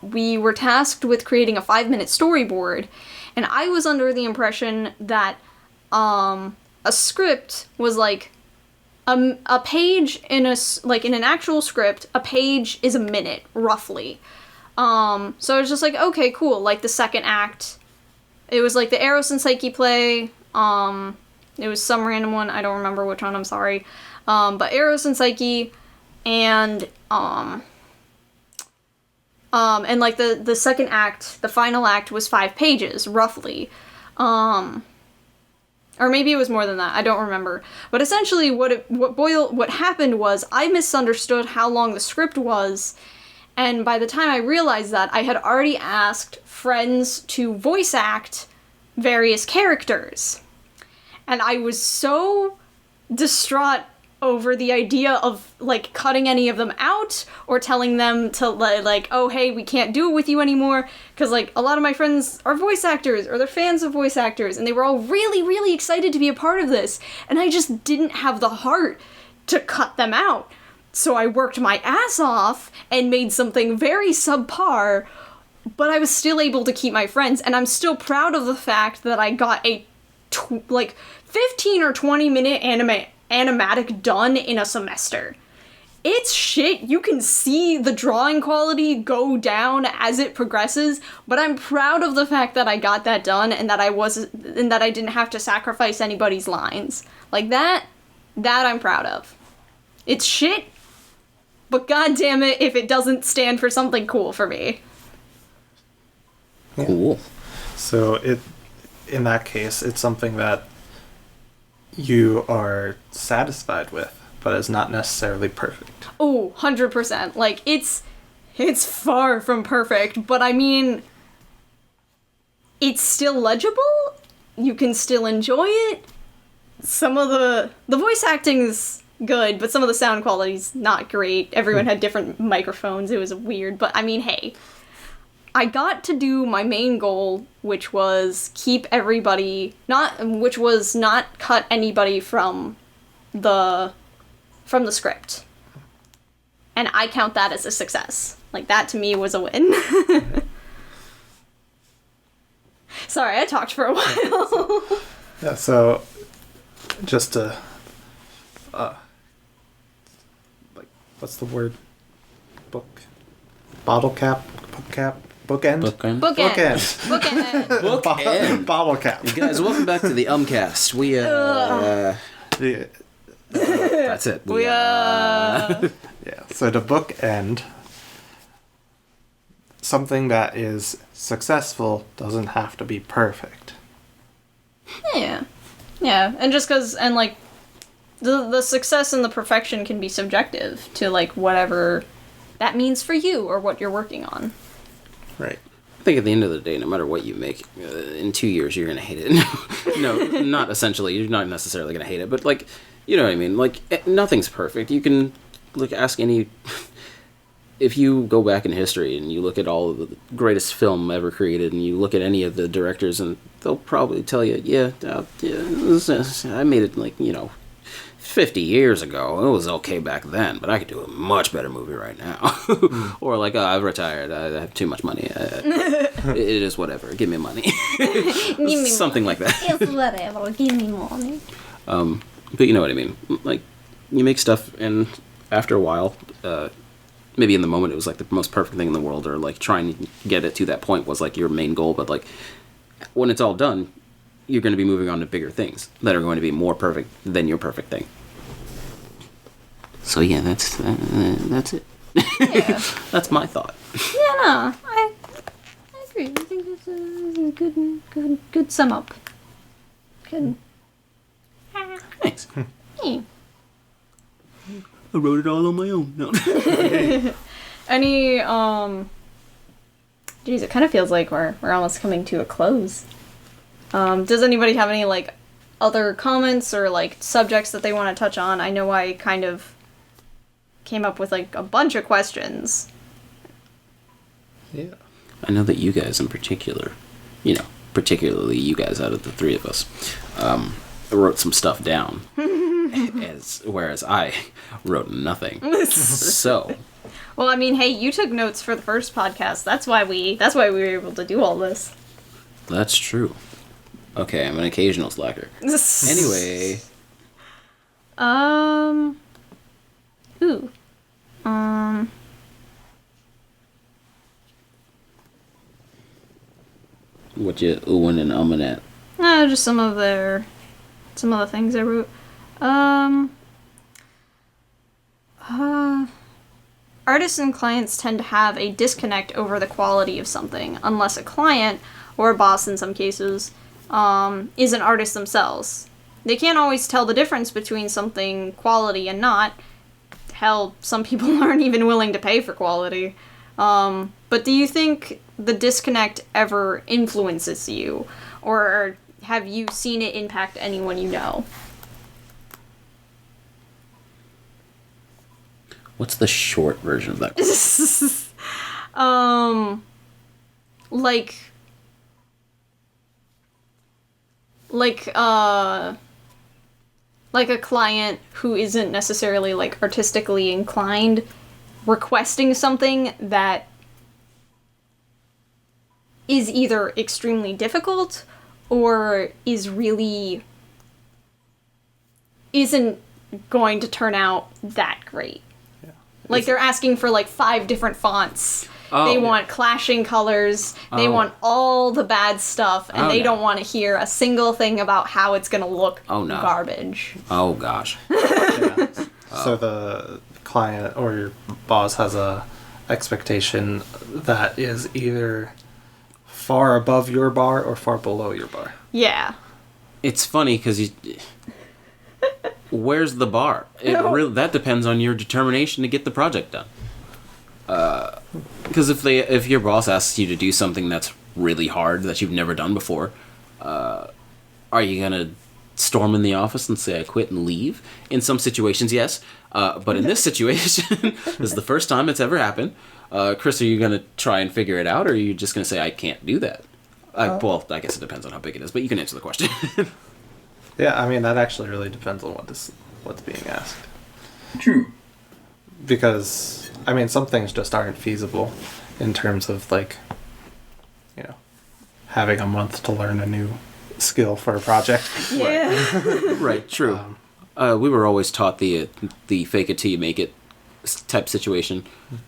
we were tasked with creating a 5-minute storyboard. And I was under the impression that a script was like a page in an actual script. A page is a minute roughly. So I was just like, okay, cool. Like the second act It was like the Eros and Psyche play. It was some random one. I don't remember which one. I'm sorry. But Eros and Psyche, and like the second act, the final act was 5 pages roughly. Or maybe it was more than that. I don't remember. But essentially, what happened was I misunderstood how long the script was, and by the time I realized that, I had already asked friends to voice act various characters, and I was so distraught over the idea of, like, cutting any of them out, or telling them to, like, oh, hey, we can't do it with you anymore, because, like, a lot of my friends are voice actors, or they're fans of voice actors, and they were all really, really excited to be a part of this, and I just didn't have the heart to cut them out. So I worked my ass off, and made something very subpar, but I was still able to keep my friends, and I'm still proud of the fact that I got a, 15 or 20 minute animatic done in a semester. It's shit. You can see the drawing quality go down as it progresses, but I'm proud of the fact that I got that done and that I didn't have to sacrifice anybody's lines. Like that I'm proud of. It's shit, but goddamn it if it doesn't stand for something cool for me. Cool. So in that case, it's something that you are satisfied with, but is not necessarily perfect. Oh, 100%. Like, it's far from perfect, but I mean, it's still legible. You can still enjoy it. Some of the voice acting's good, but some of the sound quality's not great. Everyone had different microphones. It was weird, but I mean, hey. I got to do my main goal, which was not cut anybody from the script. And I count that as a success. Like, that to me was a win. Sorry, I talked for a while. Yeah, so just to like, what's the word? Bottle cap? Bookend? Bookend. Bookend. Bottle cap. Guys, welcome back to the Umcast. We Yeah. that's it. Yeah. So to bookend, something that is successful doesn't have to be perfect. Yeah. Yeah, and just because, and like, the success and the perfection can be subjective to, like, whatever that means for you or what you're working on. Right. I think at the end of the day, no matter what you make, in 2 years you're gonna hate it. No, not essentially. You're not necessarily gonna hate it, but like, you know what I mean. Like, nothing's perfect. You can ask any. If you go back in history and you look at all of the greatest film ever created, and you look at any of the directors, and they'll probably tell you, I made it 50 years ago. It was okay back then, but I could do a much better movie right now. Or like, I've retired. I have too much money. It is whatever. Give me money. Give me something money. like that. It's whatever. Give me money. But you know what I mean. Like, you make stuff, and after a while, maybe in the moment it was like the most perfect thing in the world, or like trying to get it to that point was like your main goal. But like, when it's all done, you're going to be moving on to bigger things that are going to be more perfect than your perfect thing. So yeah, that's it. Yeah. That's my thought. Yeah, no, I agree. I think it's a good sum up. Good. Thanks. Yeah. I wrote it all on my own. No. Any geez, it kind of feels like we're almost coming to a close. Does anybody have any like other comments or like subjects that they want to touch on? I know I kind of came up with like a bunch of questions. Yeah. I know that you guys in particular, particularly you guys out of the three of us, wrote some stuff down, whereas I wrote nothing. So. Well, I mean, hey, you took notes for the first podcast. That's why we were able to do all this. That's true. Okay, I'm an occasional slacker. Anyway. Ooh. What you oohing and umming at? Just some of the things I wrote. Artists and clients tend to have a disconnect over the quality of something, unless a client, or a boss in some cases, is an artist themselves. They can't always tell the difference between something quality and not. Hell, some people aren't even willing to pay for quality. But do you think the disconnect ever influences you? Or have you seen it impact anyone you know? What's the short version of that? Like a client who isn't necessarily, like, artistically inclined requesting something that is either extremely difficult or isn't going to turn out that great. Yeah. Like, they're asking for, like, 5 different fonts. They want clashing colors. They want all the bad stuff, and they don't want to hear a single thing about how it's going to look garbage. Oh, gosh. Yeah. So the client or your boss has a expectation that is either far above your bar or far below your bar. Yeah. It's funny because where's the bar? That depends on your determination to get the project done. Because if your boss asks you to do something that's really hard that you've never done before, are you gonna storm in the office and say I quit and leave? In some situations, yes. But in this situation, this is the first time it's ever happened. Chris, are you gonna try and figure it out, or are you just gonna say I can't do that? Well, I guess it depends on how big it is, but you can answer the question. Yeah, I mean that actually really depends on what's being asked. True. Because I mean some things just aren't feasible in terms of, like, you know, having a month to learn a new skill for a project. Yeah. Right, true. We were always taught the fake it till you make it type situation,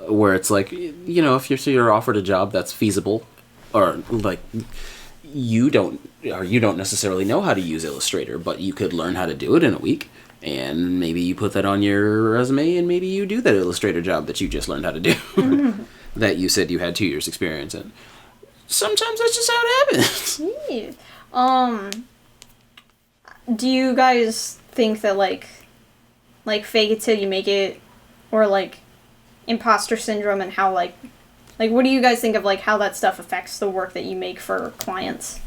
where it's like, you know, if you're offered a job that's feasible, or like you don't necessarily know how to use Illustrator, but you could learn how to do it in a week, and maybe you put that on your resume, and maybe you do that Illustrator job that you just learned how to do, that you said you had 2 years experience in. Sometimes that's just how it happens. Yeah. Do you guys think that, like fake it till you make it, or, like, Imposter Syndrome, and how, like, what do you guys think of, like, how that stuff affects the work that you make for clients?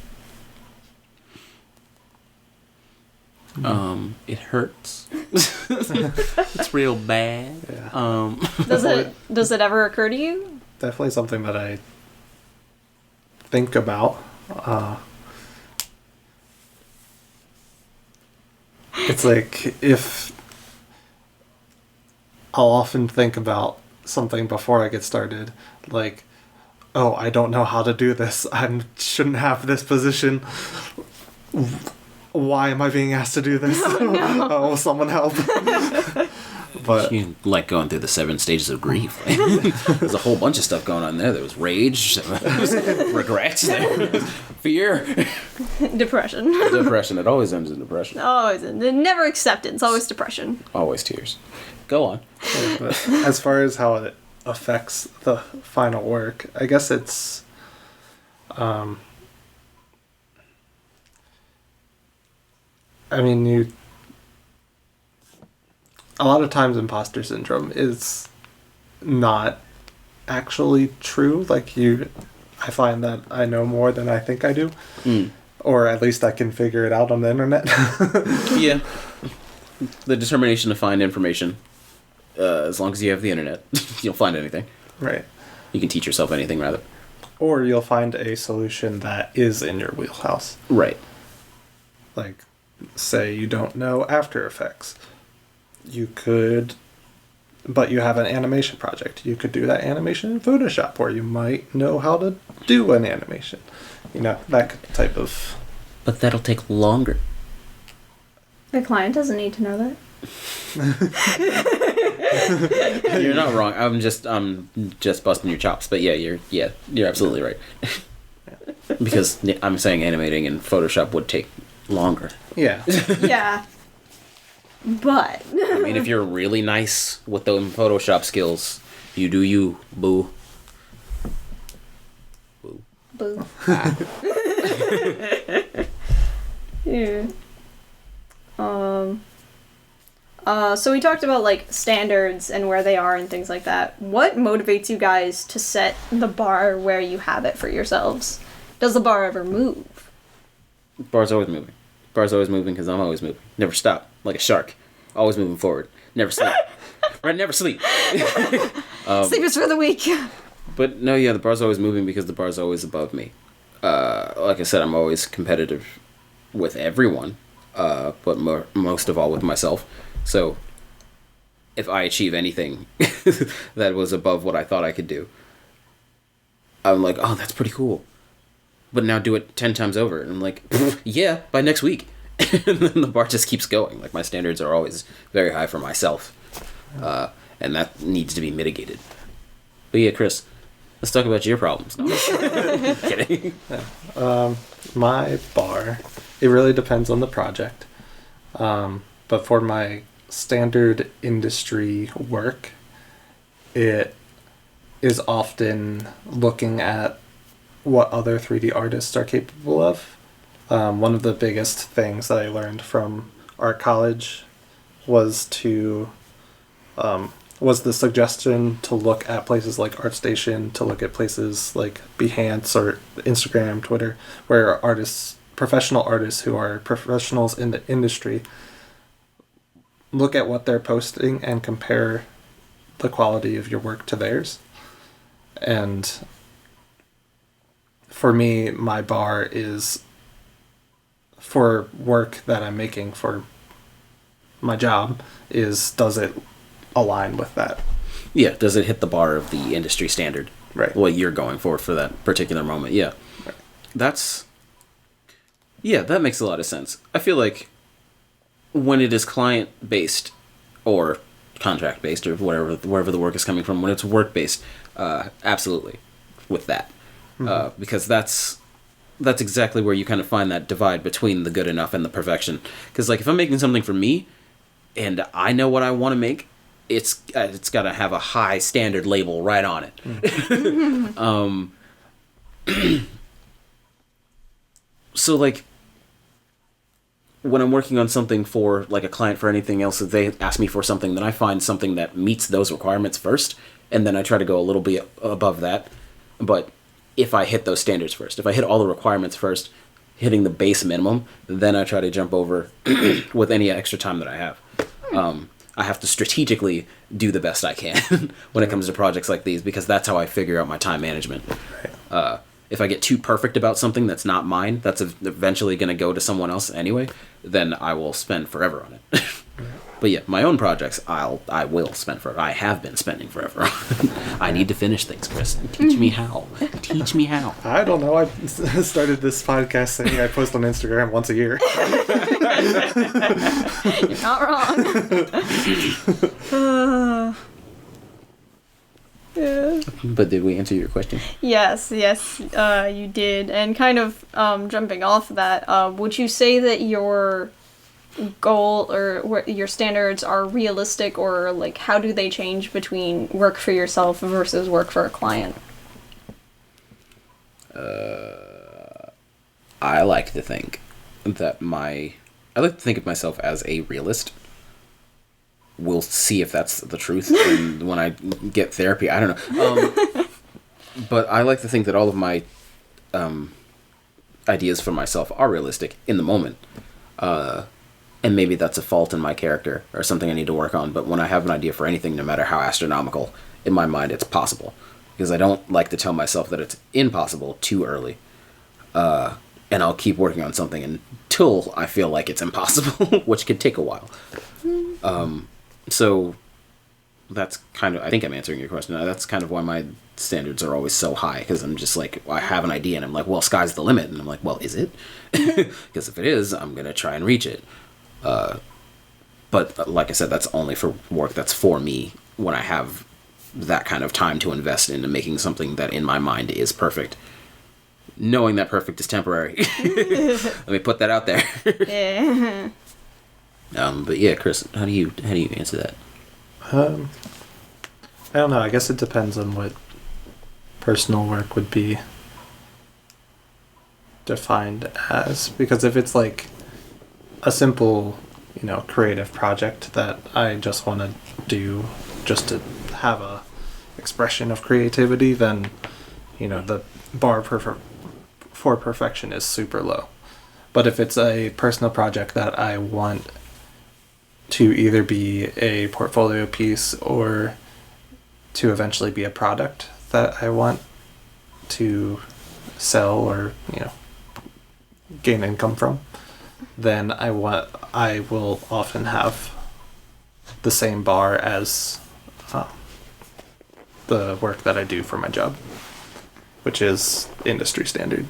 It hurts. It's real bad. Yeah. Does it ever occur to you? Definitely something that I think about. It's like, if I'll often think about something before I get started, like, oh, I don't know how to do this. I shouldn't have this position. Why am I being asked to do this? Oh, someone help. But you like going through the 7 stages of grief. There's a whole bunch of stuff going on there. There was rage, there was regrets, there was fear, Depression. depression. It always ends in depression. Always. Never acceptance. Always depression. Always tears. Go on. but as far as how it affects the final work, I guess it's I mean, a lot of times imposter syndrome is not actually true. Like, I find that I know more than I think I do. Or at least I can figure it out on the internet. Yeah. The determination to find information. As long as you have the internet, you'll find anything. Right. You can teach yourself anything, rather. Or you'll find a solution that is in your wheelhouse. Right. Like, say you don't know After Effects. You could, but you have an animation project. You could do that animation in Photoshop, or you might know how to do an animation. You know, that type of... But that'll take longer. The client doesn't need to know that. You're not wrong. I'm just busting your chops. But yeah, you're absolutely right. Because I'm saying animating in Photoshop would take longer. Yeah. Yeah. But I mean, if you're really nice with the Photoshop skills, you do you, boo. Boo. boo. Yeah. So we talked about like standards and where they are and things like that. What motivates you guys to set the bar where you have it for yourselves? Does the bar ever move? Bar's always moving. Bar's always moving because I'm always moving. Never stop. Like a shark. Always moving forward. Never sleep. Right? Never sleep. Sleep is for the weak. But no, yeah, the bar's always moving because the bar's always above me. Like I said, I'm always competitive with everyone, but most of all with myself. So if I achieve anything that was above what I thought I could do, I'm like, oh, that's pretty cool. But now do it 10 times over. And I'm like, yeah, by next week. And then the bar just keeps going. Like, my standards are always very high for myself. And that needs to be mitigated. But yeah, Chris, let's talk about your problems. No, kidding. My bar, it really depends on the project. But for my standard industry work, it is often looking at what other 3D artists are capable of. One of the biggest things that I learned from art college was was the suggestion to look at places like ArtStation, to look at places like Behance or Instagram, Twitter, where professional artists who are professionals in the industry, look at what they're posting and compare the quality of your work to theirs. And for me, my bar is, for work that I'm making for my job, does it align with that? Yeah, does it hit the bar of the industry standard? Right. What you're going for that particular moment, yeah. Right. That makes a lot of sense. I feel like when it is client-based or contract-based or wherever the work is coming from, when it's work-based, absolutely with that. Mm-hmm. Because that's exactly where you kind of find that divide between the good enough and the perfection. Because like if I'm making something for me and I know what I want to make, it's got to have a high standard label right on it. Mm-hmm. So like when I'm working on something for like a client for anything else, if they ask me for something, then I find something that meets those requirements first, and then I try to go a little bit above that. But if I hit those standards first, if I hit all the requirements first, hitting the base minimum, then I try to jump over with any extra time that I have. I have to strategically do the best I can when it comes to projects like these, because that's how I figure out my time management. Right. If I get too perfect about something that's not mine, that's eventually going to go to someone else anyway, then I will spend forever on it. But yeah, my own projects, I will spend forever. I have been spending forever on. I need to finish things, Chris. Teach me how. Teach me how. I don't know. I started this podcast saying I post on Instagram once a year. You're not wrong. Yeah. But did we answer your question? Yes, you did. And kind of jumping off of that, would you say that your goal or your standards are realistic, or like how do they change between work for yourself versus work for a client? I like to think of myself as a realist. We'll see if that's the truth and when I get therapy. I don't know. But I like to think that all of my ideas for myself are realistic in the moment. And maybe that's a fault in my character or something I need to work on. But when I have an idea for anything, no matter how astronomical, in my mind it's possible. Because I don't like to tell myself that it's impossible too early. And I'll keep working on something until I feel like it's impossible, which could take a while. So that's kind of, I think I'm answering your question. That's kind of why my standards are always so high, because I'm just like, I have an idea and I'm like, well, sky's the limit. And I'm like, well, is it? Because if it is, I'm going to try and reach it. But like I said, that's only for work that's for me, when I have that kind of time to invest into making something that in my mind is perfect. knowing that perfect is temporary. Let me put that out there. Yeah. But yeah, Chris, how do you answer that? I don't know. I guess it depends on what personal work would be defined as. Because if it's like a simple, creative project that I just want to do just to have a expression of creativity, then, the bar for perfection is super low. But if it's a personal project that I want to either be a portfolio piece or to eventually be a product that I want to sell or, gain income from, then I will often have the same bar as the work that I do for my job, which is industry standard.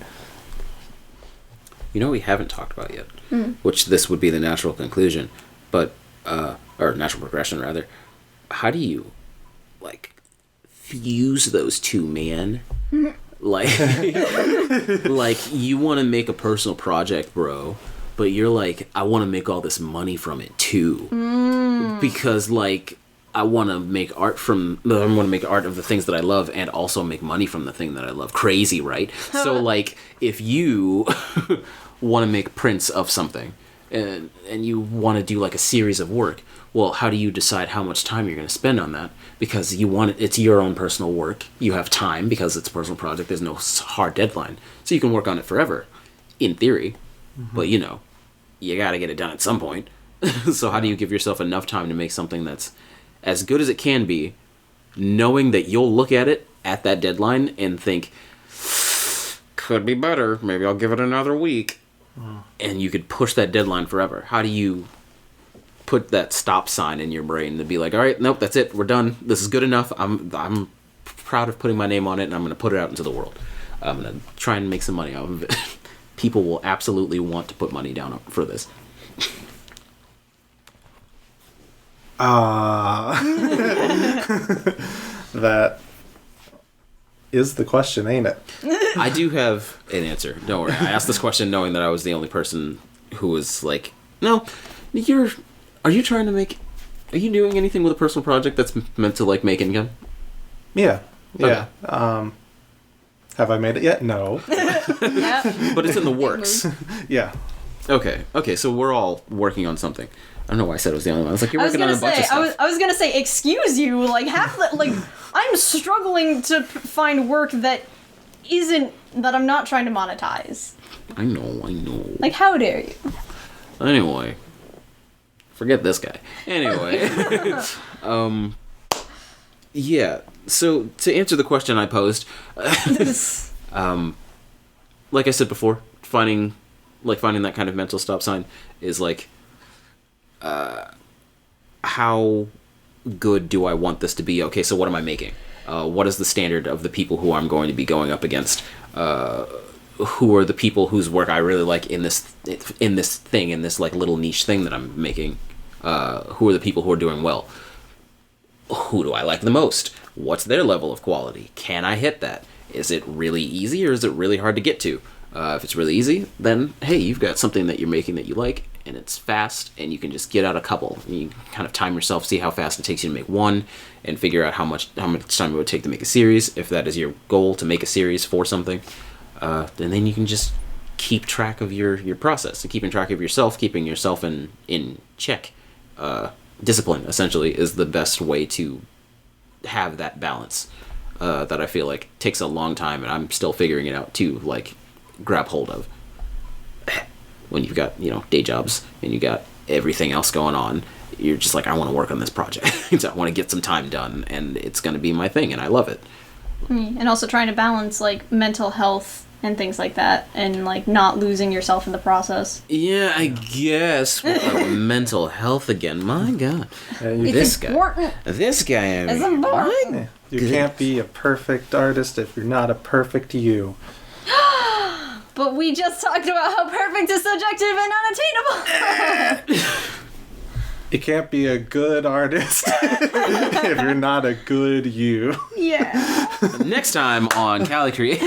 We haven't talked about yet, which this would be the natural conclusion, but or natural progression rather. How do you fuse those two, man? Like you want to make a personal project, bro, but you're like, I want to make all this money from it too, because I want to make art of the things that I love and also make money from the thing that I love. Crazy, right? So if you want to make prints of something and you want to do a series of work, well, how do you decide how much time you're going to spend on that? Because it's your own personal work. You have time because it's a personal project. There's no hard deadline. So you can work on it forever, in theory. Mm-hmm. But, you got to get it done at some point. So how do you give yourself enough time to make something that's as good as it can be, knowing that you'll look at it at that deadline and think, could be better. Maybe I'll give it another week. And you could push that deadline forever. How do you put that stop sign in your brain to be like, all right, nope, that's it, we're done, this is good enough, I'm proud of putting my name on it, and I'm going to put it out into the world. I'm going to try and make some money out of it. People will absolutely want to put money down for this. That is the question, ain't it? I do have an answer. Don't worry. I asked this question knowing that I was the only person who was like, no, are you doing anything with a personal project that's meant to make income? Yeah. Okay. Have I made it yet? No. Yeah. But it's in the works. Yeah. Okay, so we're all working on something. I don't know why I said it was the only one. I was like, you're working on a bunch of stuff. I was gonna say, excuse you, I'm struggling to find work that I'm not trying to monetize. I know. How dare you? Anyway. Forget this guy. Anyway. Yeah, so to answer the question I posed, like I said before, finding that kind of mental stop sign is how good do I want this to be? Okay, so what am I making? What is the standard of the people who I'm going to be going up against? Who are the people whose work I really like in this thing, in this little niche thing that I'm making? Who are the people who are doing well? Who do I like the most? What's their level of quality? Can I hit that? Is it really easy or is it really hard to get to? If it's really easy, then hey, you've got something that you're making that you like, and it's fast, and you can just get out a couple. You can kind of time yourself, see how fast it takes you to make one, and figure out how much time it would take to make a series, if that is your goal, to make a series for something. And then you can just keep track of your process, and keeping track of yourself, keeping yourself in check. Discipline, essentially, is the best way to have that balance that I feel like takes a long time, and I'm still figuring it out to grab hold of. When you've got day jobs and you got everything else going on, you're just I want to work on this project. I want to get some time done, and it's going to be my thing, and I love it. And also trying to balance mental health and things like that, and not losing yourself in the process. Yeah, I guess. Mental health again. My God, This guy is important. You can't be a perfect artist if you're not a perfect you. But we just talked about how perfect is subjective and unattainable. You can't be a good artist if you're not a good you. Yeah. Next time on Cali Creates.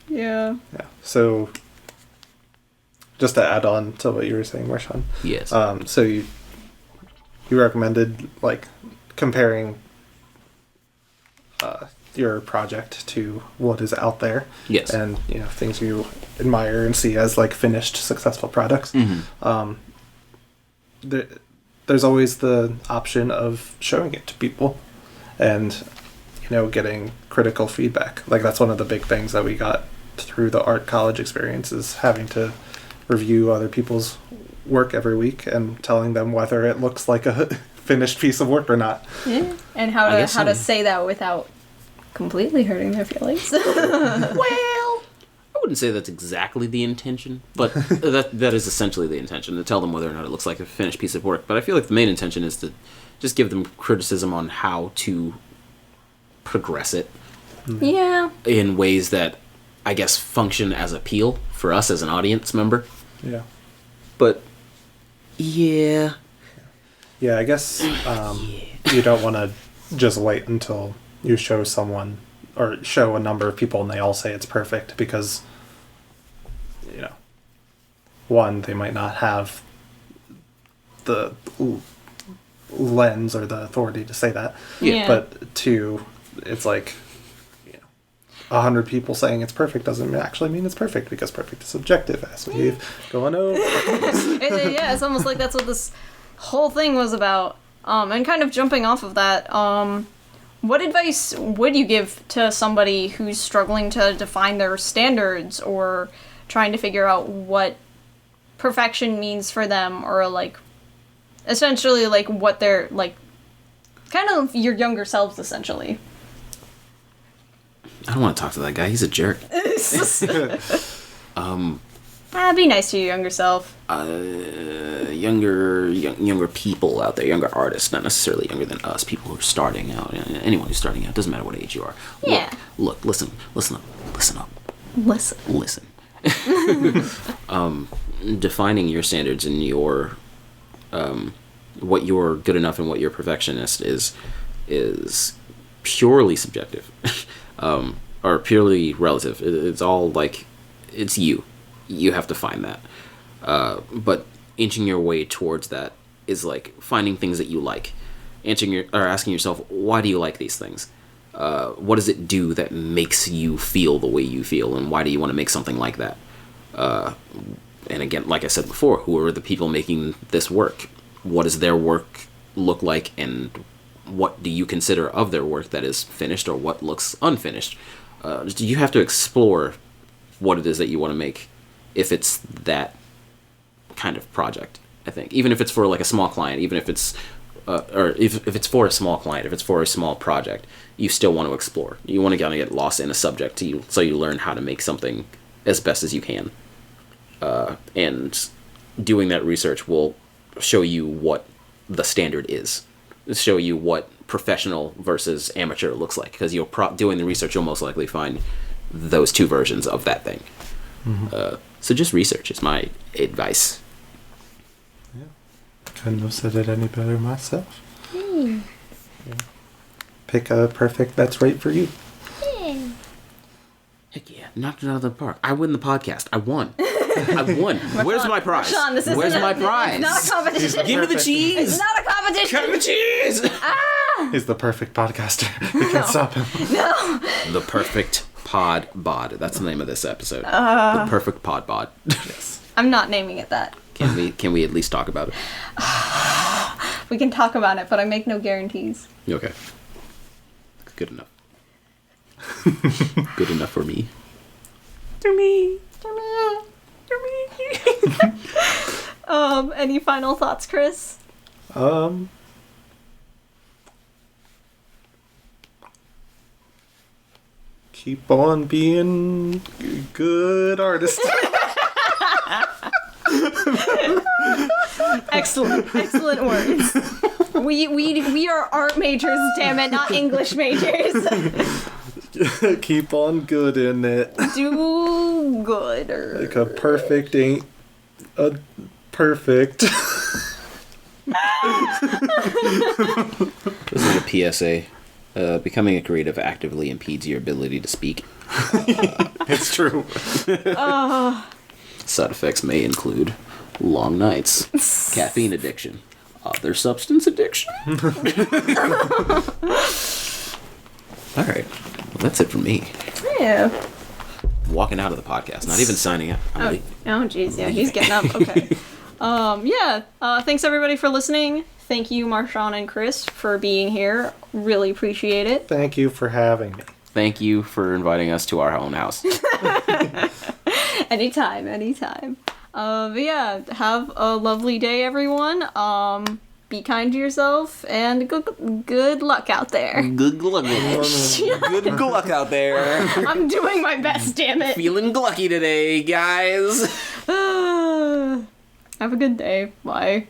Yeah. Yeah. So, just to add on to what you were saying, Marshaun. Yes. So you recommended like comparing your project to what is out there. Yes. And things you admire and see as like finished, successful products. Mm-hmm. There's always the option of showing it to people, and getting critical feedback. Like that's one of the big things that we got through the art college experience, is having to review other people's work every week and telling them whether it looks like a finished piece of work or not. Yeah. And how to say that without completely hurting their feelings. Well, I wouldn't say that's exactly the intention, but that is essentially the intention, to tell them whether or not it looks like a finished piece of work. But I feel like the main intention is to just give them criticism on how to progress it. Yeah. In ways that, I guess, function as appeal for us as an audience member. Yeah. But, yeah. Yeah, I guess you don't want to just wait until you show someone or show a number of people and they all say it's perfect, because one, they might not have the lens or the authority to say that. Yeah. But two, it's like 100 people saying it's perfect doesn't actually mean it's perfect, because perfect is subjective, as we've gone over. Yeah, it's almost like that's what this whole thing was about. And kind of jumping off of that, what advice would you give to somebody who's struggling to define their standards, or trying to figure out what perfection means for them, or like essentially like what they're like, kind of your younger selves essentially? I don't want to talk to that guy. He's a jerk. Be nice to your younger self. Younger people out there, younger artists, not necessarily younger than us, people who are starting out. Anyone who's starting out, doesn't matter what age you are. Yeah. Look, listen up. Listen. Defining your standards and your what you're good enough and what you're perfectionist is purely subjective. Or purely relative. It's all like, it's you. You have to find that. But inching your way towards that is like finding things that you like. Asking yourself, why do you like these things? What does it do that makes you feel the way you feel, and why do you want to make something like that? And again, like I said before, who are the people making this work? What does their work look like, and what do you consider of their work that is finished, or what looks unfinished? You have to explore what it is that you want to make, if it's that kind of project, I think. Even if it's for like a small client, even if it's or if it's for a small client, if it's for a small project, you still want to explore. You want to kind of get lost in a subject so you learn how to make something as best as you can. And doing that research will show you what the standard is. Show you what professional versus amateur looks like, because doing the research, you'll most likely find those two versions of that thing. Mm-hmm. So just research is my advice. Yeah, couldn't have said it any better myself. Yeah. Pick a perfect that's right for you. Heck yeah, knocked it out of the park. I win the podcast. I won. Where's my prize? Marshaun, Where's my prize? It's not a competition. Give me the cheese. It's not a competition. Cut the cheese. He's the perfect podcaster. We can't stop him. No. The perfect pod bod. That's the name of this episode. The perfect pod bod. Yes. I'm not naming it that. Can we at least talk about it? We can talk about it, but I make no guarantees. Okay. Good enough. Good enough for me. For me. Any final thoughts, Chris? Keep on being good artists. Excellent words. We are art majors, damn it, not English majors. Keep on good in it. Do gooder. Like a perfect ain't Perfect. This is a PSA. Becoming a creative actively impedes your ability to speak. It's true. Side effects may include long nights, caffeine addiction, other substance addiction. All right, well, that's it for me. Yeah. Walking out of the podcast, not even signing up. Oh, jeez, yeah, he's getting up. Okay. Thanks everybody for listening. Thank you, Marshaun and Chris, for being here. Really appreciate it. Thank you for having me. Thank you for inviting us to our own house. Anytime. Have a lovely day, everyone. Be kind to yourself, and good luck out there. Good luck. Good luck out there. I'm doing my best, damn it. Feeling glucky today, guys. Have a good day. Bye.